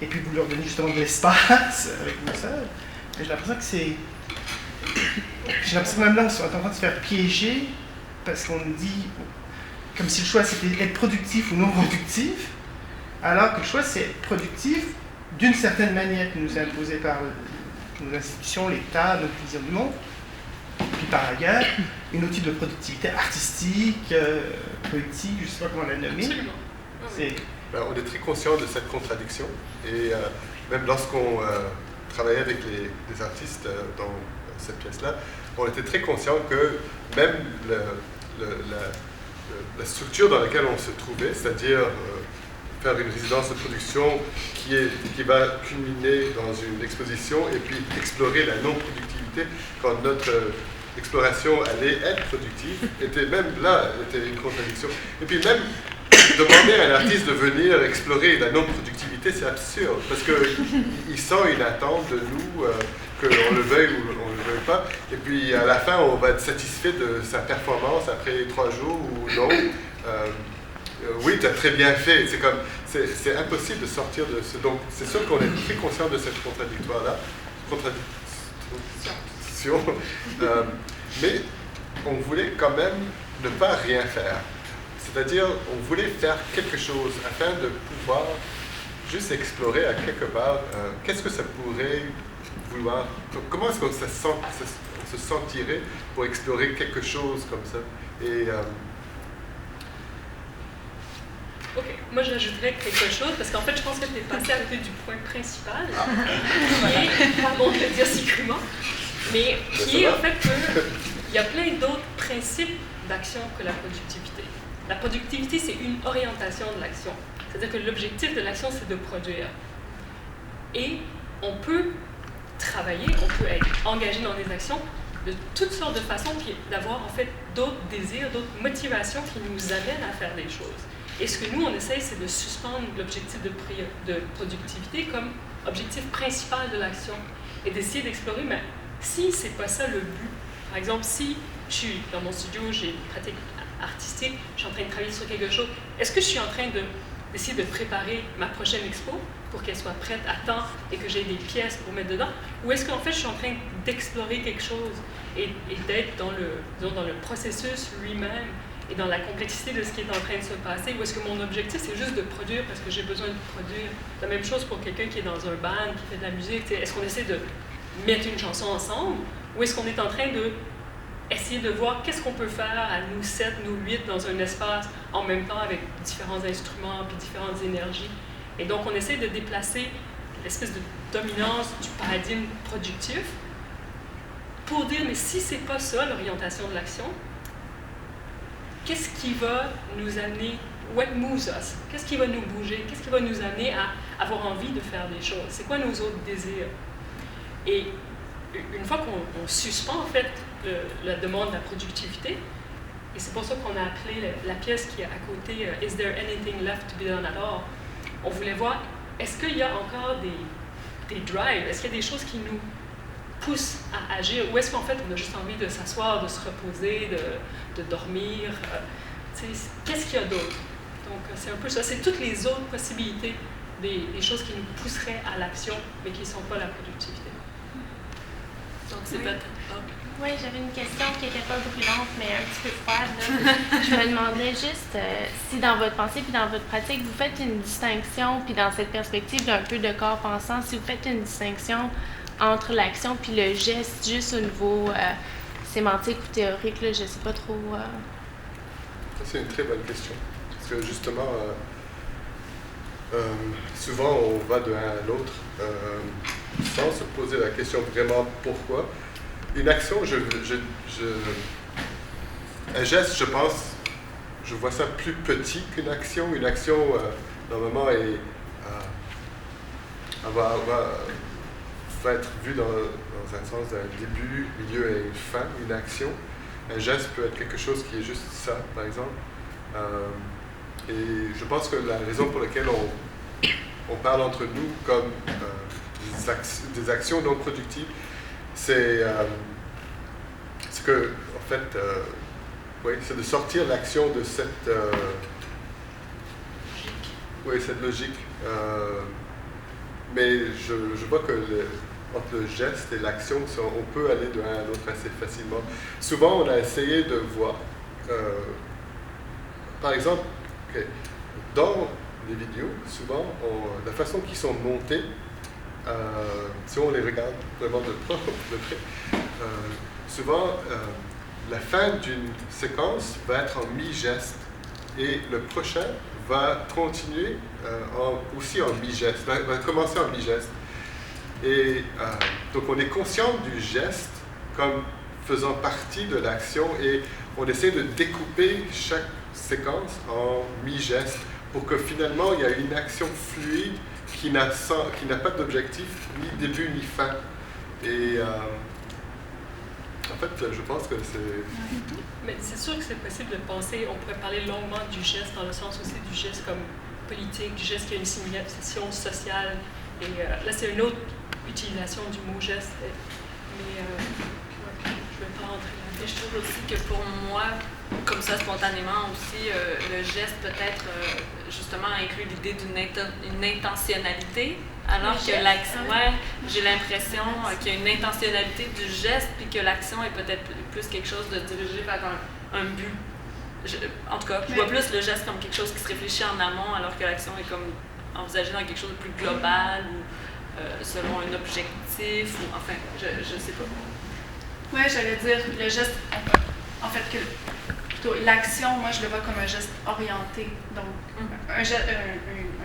et puis vous leur donnez justement de l'espace avec vous seul. J'ai l'impression que c'est... J'ai l'impression que même là, on est en train de se faire piéger parce qu'on dit, comme si le choix c'était être productif ou non productif, alors que le choix c'est être productif d'une certaine manière qui nous est imposée par nos institutions, l'État, notre vision du monde. Puis par ailleurs, une autre type de productivité artistique, poétique, je ne sais pas comment la nommer. Absolument. On est très conscient de cette contradiction et même lorsqu'on travaillait avec les artistes dans cette pièce-là, on était très conscient que même la structure dans laquelle on se trouvait, c'est-à-dire faire une résidence de production qui va culminer dans une exposition et puis explorer la non-productivité quand notre exploration allait être productive, était même là, était une contradiction. Et puis même demander à un artiste de venir explorer la non-productivité, c'est absurde, parce qu'il sent une attente de nous, qu'on le veuille ou on ne le veuille pas, et puis à la fin, on va être satisfait de sa performance après 3 jours ou non. Oui, tu as très bien fait. C'est impossible de sortir de ce... Donc, c'est sûr qu'on est très conscient de cette contradiction-là, mais on voulait quand même ne pas rien faire. C'est-à-dire, on voulait faire quelque chose afin de pouvoir juste explorer à quelque part qu'est-ce que ça pourrait vouloir... Comment est-ce qu'on se sentirait pour explorer quelque chose comme ça. Et... OK. Moi, j'ajouterais quelque chose, parce qu'en fait, je pense que tu es passé à côté du point principal, qui est, pardon de le dire si crûment, mais qui est en fait qu'il y a plein d'autres principes d'action que la productivité. La productivité, c'est une orientation de l'action. C'est-à-dire que l'objectif de l'action, c'est de produire. Et on peut travailler, on peut être engagé dans des actions de toutes sortes de façons, puis d'avoir en fait d'autres désirs, d'autres motivations qui nous amènent à faire des choses. Et ce que nous, on essaye, c'est de suspendre l'objectif de productivité comme objectif principal de l'action et d'essayer d'explorer, mais si c'est pas ça le but, par exemple, si je suis dans mon studio, j'ai une pratique artistique, je suis en train de travailler sur quelque chose, est-ce que je suis en train d'essayer de préparer ma prochaine expo pour qu'elle soit prête à temps et que j'ai des pièces pour mettre dedans, ou est-ce qu'en fait je suis en train d'explorer quelque chose et d'être dans le processus lui-même et dans la complexité de ce qui est en train de se passer, ou est-ce que mon objectif c'est juste de produire parce que j'ai besoin de produire? La même chose pour quelqu'un qui est dans un band, qui fait de la musique, est-ce qu'on essaie de mettre une chanson ensemble, ou est-ce qu'on est en train de essayer de voir qu'est-ce qu'on peut faire à nous 7, nous 8 dans un espace en même temps avec différents instruments puis différentes énergies. Et donc on essaie de déplacer l'espèce de dominance du paradigme productif pour dire, mais si c'est pas ça l'orientation de l'action, qu'est-ce qui va nous amener, what moves us? Qu'est-ce qui va nous bouger? Qu'est-ce qui va nous amener à avoir envie de faire des choses? C'est quoi nos autres désirs? Et une fois qu'on suspend en fait la demande de la productivité, et c'est pour ça qu'on a appelé la pièce qui est à côté Is there anything left to be done at all? On voulait voir, est-ce qu'il y a encore des drives? Est-ce qu'il y a des choses qui nous poussent à agir? Ou est-ce qu'en fait on a juste envie de s'asseoir, de se reposer, de dormir? Qu'est-ce qu'il y a d'autre? Donc c'est un peu ça, c'est toutes les autres possibilités des choses qui nous pousseraient à l'action, mais qui ne sont pas la productivité. Donc c'est peut-être... Oui, j'avais une question qui n'était pas brûlante, mais un petit peu froide. Là. Je me demandais juste si dans votre pensée puis dans votre pratique, vous faites une distinction, puis dans cette perspective d'un peu de corps pensant, si vous faites une distinction entre l'action puis le geste, juste au niveau sémantique ou théorique, là, je ne sais pas trop. Ça, c'est une très bonne question. Parce que justement, souvent, on va de l'un à l'autre sans se poser la question vraiment pourquoi. Une action, un geste, je pense, je vois ça plus petit qu'une action. Une action, normalement, va être vue dans un sens d'un début, milieu et une fin, une action. Un geste peut être quelque chose qui est juste ça, par exemple. Et je pense que la raison pour laquelle on parle entre nous comme des actions non productives, c'est que, en fait, c'est de sortir l'action de cette logique. Mais je vois que entre le geste et l'action, on peut aller de l'un à l'autre assez facilement. Souvent, on a essayé de voir, par exemple, dans les vidéos, souvent, la façon qu'ils sont montées, si on les regarde vraiment de près, souvent, la fin d'une séquence va être en mi-geste et le prochain va continuer aussi en mi-geste, va commencer en mi-geste. Et donc on est conscient du geste comme faisant partie de l'action et on essaie de découper chaque séquence en mi-geste pour que finalement il y ait une action fluide qui n'a pas d'objectif, ni début ni fin. Et en fait, je pense que c'est... Mais c'est sûr que c'est possible de penser, on pourrait parler longuement du geste dans le sens aussi du geste comme politique, du geste qui a une signification sociale. Et là, c'est une autre utilisation du mot geste. Mais je ne vais pas rentrer là. Et je trouve aussi que pour moi, comme ça spontanément aussi, le geste peut-être justement inclut l'idée d'une intentionnalité, alors que l'action, j'ai l'impression qu'il y a une intentionnalité du geste, puis que l'action est peut-être plus quelque chose de dirigé vers un but. En tout cas, je vois plus le geste comme quelque chose qui se réfléchit en amont, alors que l'action est comme envisagée dans quelque chose de plus global ou selon un objectif, ou enfin, je sais pas. Oui, j'allais dire, le geste, en fait, que plutôt l'action, moi, je le vois comme un geste orienté. Donc, un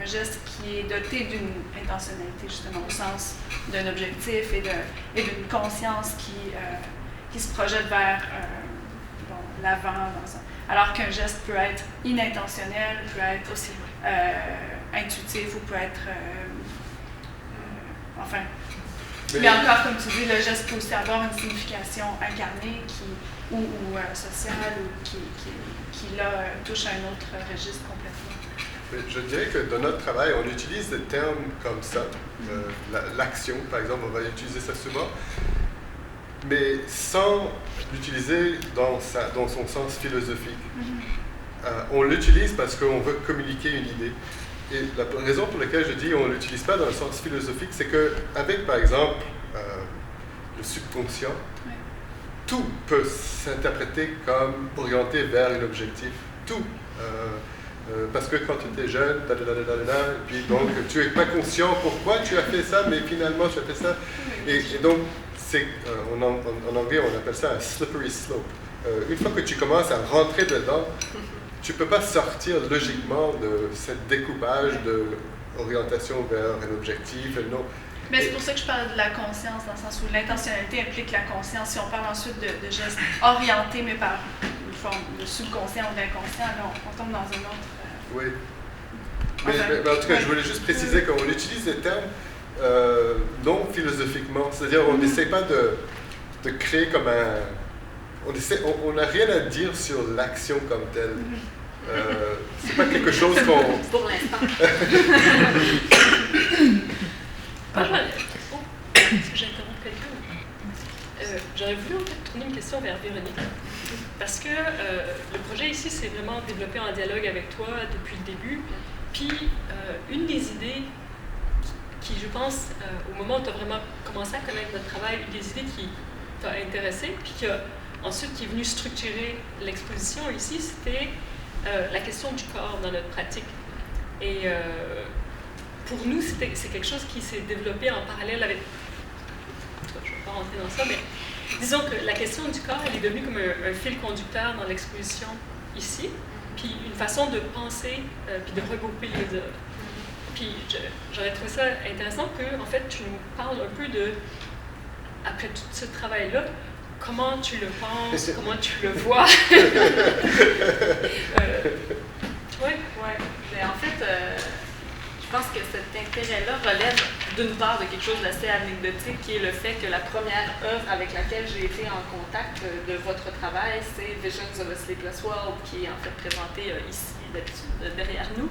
geste qui est doté d'une intentionnalité, justement, au sens d'un objectif et d'une conscience qui se projette vers l'avant. Alors qu'un geste peut être inintentionnel, peut être aussi intuitif ou peut être... Mais encore, comme tu dis, le geste peut aussi avoir une signification incarnée ou sociale ou qui là, touche à un autre registre complètement. Je dirais que dans notre travail, on utilise des termes comme ça. L'action, par exemple, on va utiliser ça souvent, mais sans l'utiliser dans son sens philosophique. On l'utilise parce qu'on veut communiquer une idée. Et la raison pour laquelle je dis on ne l'utilise pas dans le sens philosophique, c'est qu'avec, par exemple, le subconscient, tout peut s'interpréter comme orienté vers un objectif. Tout. Parce que quand tu étais jeune, et puis donc tu n'es pas conscient pourquoi tu as fait ça, mais finalement tu as fait ça. Et donc, en anglais, on appelle ça un slippery slope. Une fois que tu commences à rentrer dedans, tu ne peux pas sortir logiquement de ce découpage d'orientation vers un objectif. Mais c'est pour ça que je parle de la conscience, dans le sens où l'intentionnalité implique la conscience. Si on parle ensuite de gestes orientés, mais par une forme de subconscient ou d'inconscient, là, on tombe dans un autre... Oui. Mais en tout cas, je voulais juste préciser qu'on utilise des termes non philosophiquement. C'est-à-dire qu'on n'essaie pas de créer comme un... On n'a rien à dire sur l'action comme telle. C'est pas quelque chose qu'on... Pour l'instant. Est-ce que j'interromps quelqu'un? J'aurais voulu en fait tourner une question vers Véronique. Parce que le projet ici, c'est vraiment développé en dialogue avec toi depuis le début. Puis, une des idées qui je pense, au moment où tu as vraiment commencé à connaître notre travail, une des idées t'a intéressé, puis ensuite qui est venu structurer l'exposition ici, c'était la question du corps dans notre pratique. Et pour nous, c'est quelque chose qui s'est développé en parallèle avec... Je ne vais pas rentrer dans ça, mais disons que la question du corps, elle est devenue comme un fil conducteur dans l'exposition ici, puis une façon de penser, puis de regrouper les œuvres. Puis j'aurais trouvé ça intéressant que, en fait, tu nous parles un peu de, après tout ce travail-là, comment tu le penses, comment tu le vois. Oui. Mais en fait, je pense que cet intérêt-là relève d'une part de quelque chose d'assez anecdotique, qui est le fait que la première œuvre avec laquelle j'ai été en contact de votre travail, c'est Visions of a Sleepless World, qui est en fait présentée ici, d'habitude, derrière nous,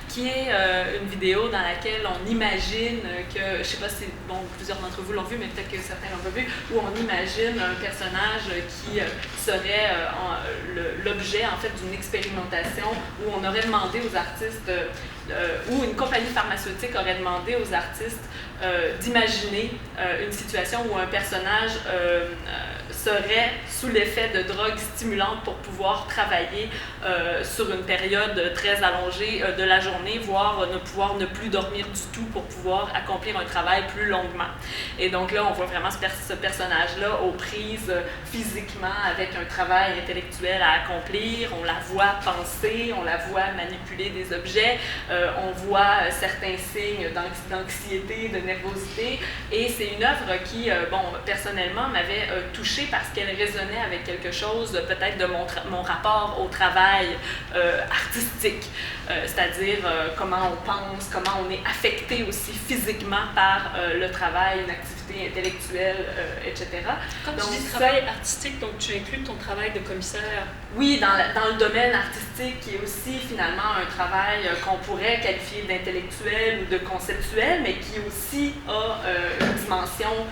qui est une vidéo dans laquelle on imagine que, je ne sais pas si plusieurs d'entre vous l'ont vu, mais peut-être que certains l'ont pas vu, où on imagine un personnage qui serait l'objet en fait d'une expérimentation où on aurait demandé aux artistes, où une compagnie pharmaceutique aurait demandé aux artistes d'imaginer une situation où un personnage serait sous l'effet de drogues stimulantes pour pouvoir travailler sur une période très allongée de la journée, voire pouvoir ne plus dormir du tout pour pouvoir accomplir un travail plus longuement. Et donc là, on voit vraiment ce personnage-là aux prises physiquement avec un travail intellectuel à accomplir. On la voit penser, on la voit manipuler des objets, on voit certains signes d'anxiété, de nervosité. Et c'est une œuvre qui, personnellement, m'avait touchée parce qu'elle résonnait avec quelque chose peut-être de mon rapport au travail artistique, c'est-à-dire comment on pense, comment on est affecté aussi physiquement par le travail, une activité intellectuelle, etc. Quand tu dis travail artistique, donc tu inclus ton travail de commissaire? Oui, dans le domaine artistique, qui est aussi finalement un travail qu'on pourrait qualifier d'intellectuel ou de conceptuel, mais qui aussi a une dimension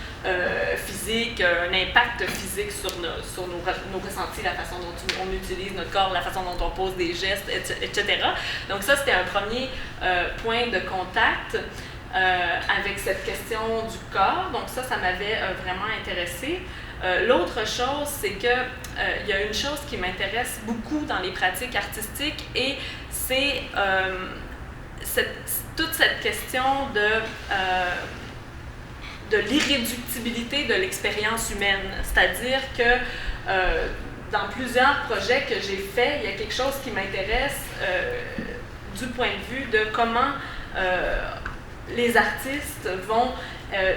physique, un impact physique sur nos ressentis, la façon dont on utilise notre corps, la façon dont on pose des gestes, etc. Donc ça, c'était un premier point de contact avec cette question du corps. Donc ça m'avait vraiment intéressée. L'autre chose, c'est que il y a une chose qui m'intéresse beaucoup dans les pratiques artistiques et c'est toute cette question de l'irréductibilité de l'expérience humaine. C'est-à-dire que dans plusieurs projets que j'ai faits, il y a quelque chose qui m'intéresse du point de vue de comment les artistes vont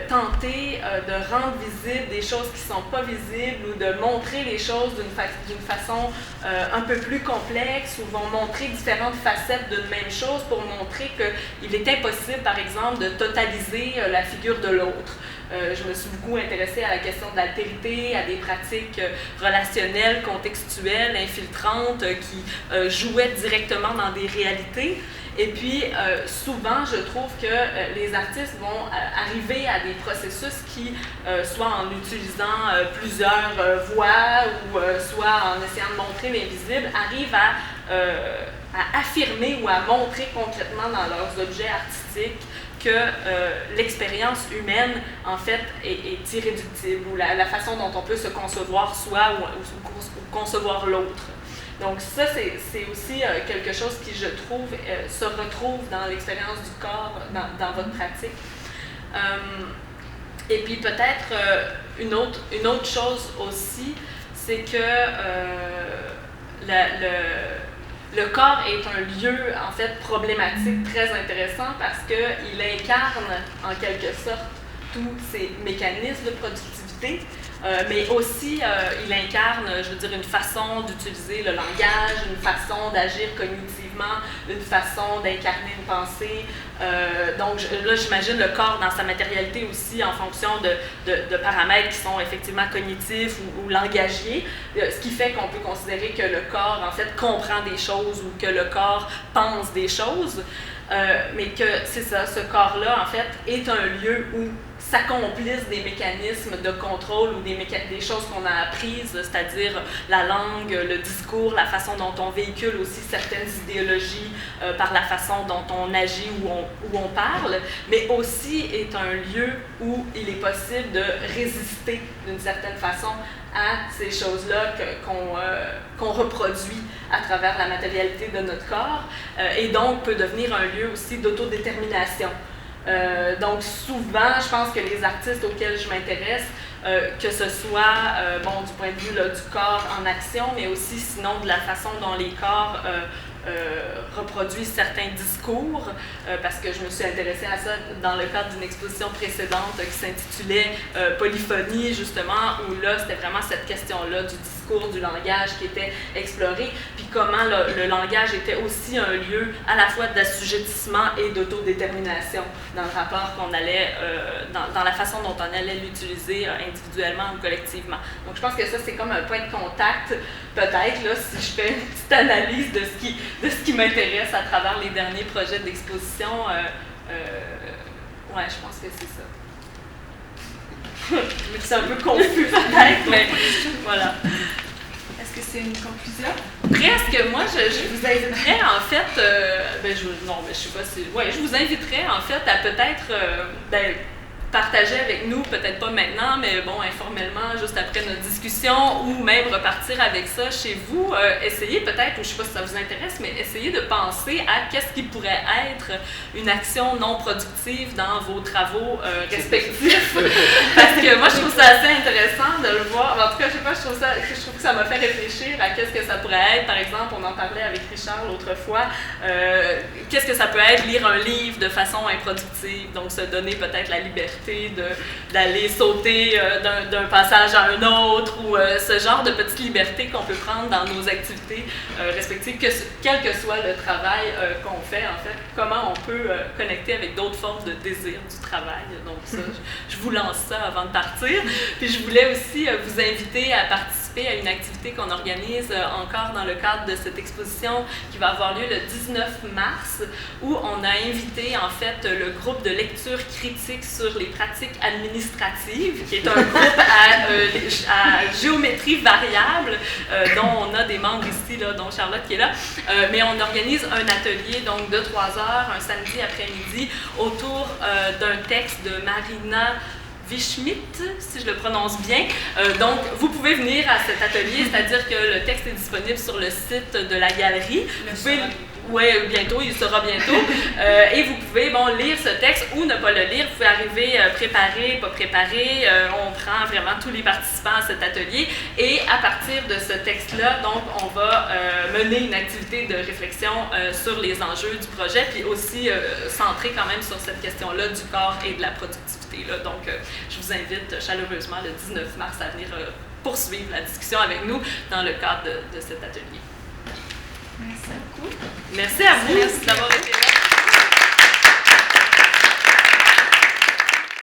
tenter de rendre visibles des choses qui ne sont pas visibles ou de montrer les choses d'une façon un peu plus complexe ou vont montrer différentes facettes d'une même chose pour montrer qu'il est impossible, par exemple, de totaliser la figure de l'autre. Je me suis beaucoup intéressée à la question de l'altérité, à des pratiques relationnelles, contextuelles, infiltrantes, qui jouaient directement dans des réalités. Et puis, souvent, je trouve que les artistes vont arriver à des processus qui, soit en utilisant plusieurs voies ou soit en essayant de montrer l'invisible, arrivent à affirmer ou à montrer concrètement dans leurs objets artistiques que l'expérience humaine, en fait, est irréductible, ou la façon dont on peut se concevoir soi ou concevoir l'autre. Donc ça, c'est aussi quelque chose qui, je trouve, se retrouve dans l'expérience du corps, dans votre pratique. Et puis peut-être une autre chose aussi, c'est que le corps est un lieu, en fait, problématique très intéressant parce qu'il incarne, en quelque sorte, tous ces mécanismes de productivité, mais aussi il incarne, je veux dire, une façon d'utiliser le langage, une façon d'agir cognitivement, une façon d'incarner une pensée. Donc là, j'imagine le corps dans sa matérialité aussi en fonction de paramètres qui sont effectivement cognitifs ou langagiers, ce qui fait qu'on peut considérer que le corps, en fait, comprend des choses ou que le corps pense des choses, mais que c'est ça, ce corps-là, en fait, est un lieu où s'accomplissent des mécanismes de contrôle ou des des choses qu'on a apprises, c'est-à-dire la langue, le discours, la façon dont on véhicule aussi certaines idéologies par la façon dont on agit ou on parle, mais aussi est un lieu où il est possible de résister d'une certaine façon à ces choses-là qu'on reproduit à travers la matérialité de notre corps, et donc peut devenir un lieu aussi d'autodétermination. Donc souvent, je pense que les artistes auxquels je m'intéresse, que ce soit du point de vue là, du corps en action, mais aussi sinon de la façon dont les corps reproduisent certains discours, parce que je me suis intéressée à ça dans le cadre d'une exposition précédente qui s'intitulait Polyphonie, justement, où là, c'était vraiment cette question-là du discours, du langage qui était explorée, puis comment le langage était aussi un lieu à la fois d'assujettissement et d'autodétermination dans le rapport qu'on allait, dans la façon dont on allait l'utiliser individuellement ou collectivement. Donc je pense que ça, c'est comme un point de contact, peut-être, là, si je fais une petite analyse de ce qui m'intéresse à travers les derniers projets d'exposition. Ouais, je pense que c'est ça. C'est un peu confus peut-être, mais voilà. Est-ce que c'est une conclusion? Presque. Moi, je vous inviterais en fait, je sais pas si... Ouais, je vous inviterais en fait à peut-être partager avec nous, peut-être pas maintenant, mais bon, informellement, juste après notre discussion, ou même repartir avec ça chez vous. Essayez peut-être, ou je sais pas si ça vous intéresse, mais essayez de penser à qu'est-ce qui pourrait être une action non productive dans vos travaux respectifs. Parce que moi, je trouve ça assez intéressant de le voir. En tout cas, je sais pas, je trouve que ça m'a fait réfléchir à qu'est-ce que ça pourrait être. Par exemple, on en parlait avec Richard l'autre fois. Qu'est-ce que ça peut être lire un livre de façon improductive, donc se donner peut-être la liberté d'aller sauter d'un passage à un autre, ou ce genre de petites libertés qu'on peut prendre dans nos activités respectives, quel que soit le travail qu'on fait, en fait, comment on peut connecter avec d'autres formes de désir du travail. Donc ça, je vous lance ça avant de partir. Puis je voulais aussi vous inviter à participer à une activité qu'on organise encore dans le cadre de cette exposition qui va avoir lieu le 19 mars, où on a invité en fait le groupe de lecture critique sur les pratiques administratives, qui est un groupe à géométrie variable, dont on a des membres ici, là, dont Charlotte qui est là, mais on organise un atelier donc de 3 heures, un samedi après-midi, autour d'un texte de Marina Wieschmidt, si je le prononce bien. Donc, vous pouvez venir à cet atelier, c'est-à-dire que le texte est disponible sur le site de la galerie. Oui, bientôt, il sera bientôt. Et vous pouvez lire ce texte ou ne pas le lire. Vous pouvez arriver préparé, pas préparé. On prend vraiment tous les participants à cet atelier. Et à partir de ce texte-là, donc, on va mener une activité de réflexion sur les enjeux du projet, puis aussi centré quand même sur cette question-là du corps et de la productivité. Là. Donc, je vous invite chaleureusement le 19 mars à venir poursuivre la discussion avec nous dans le cadre de cet atelier. Merci beaucoup. Merci à vous d'avoir été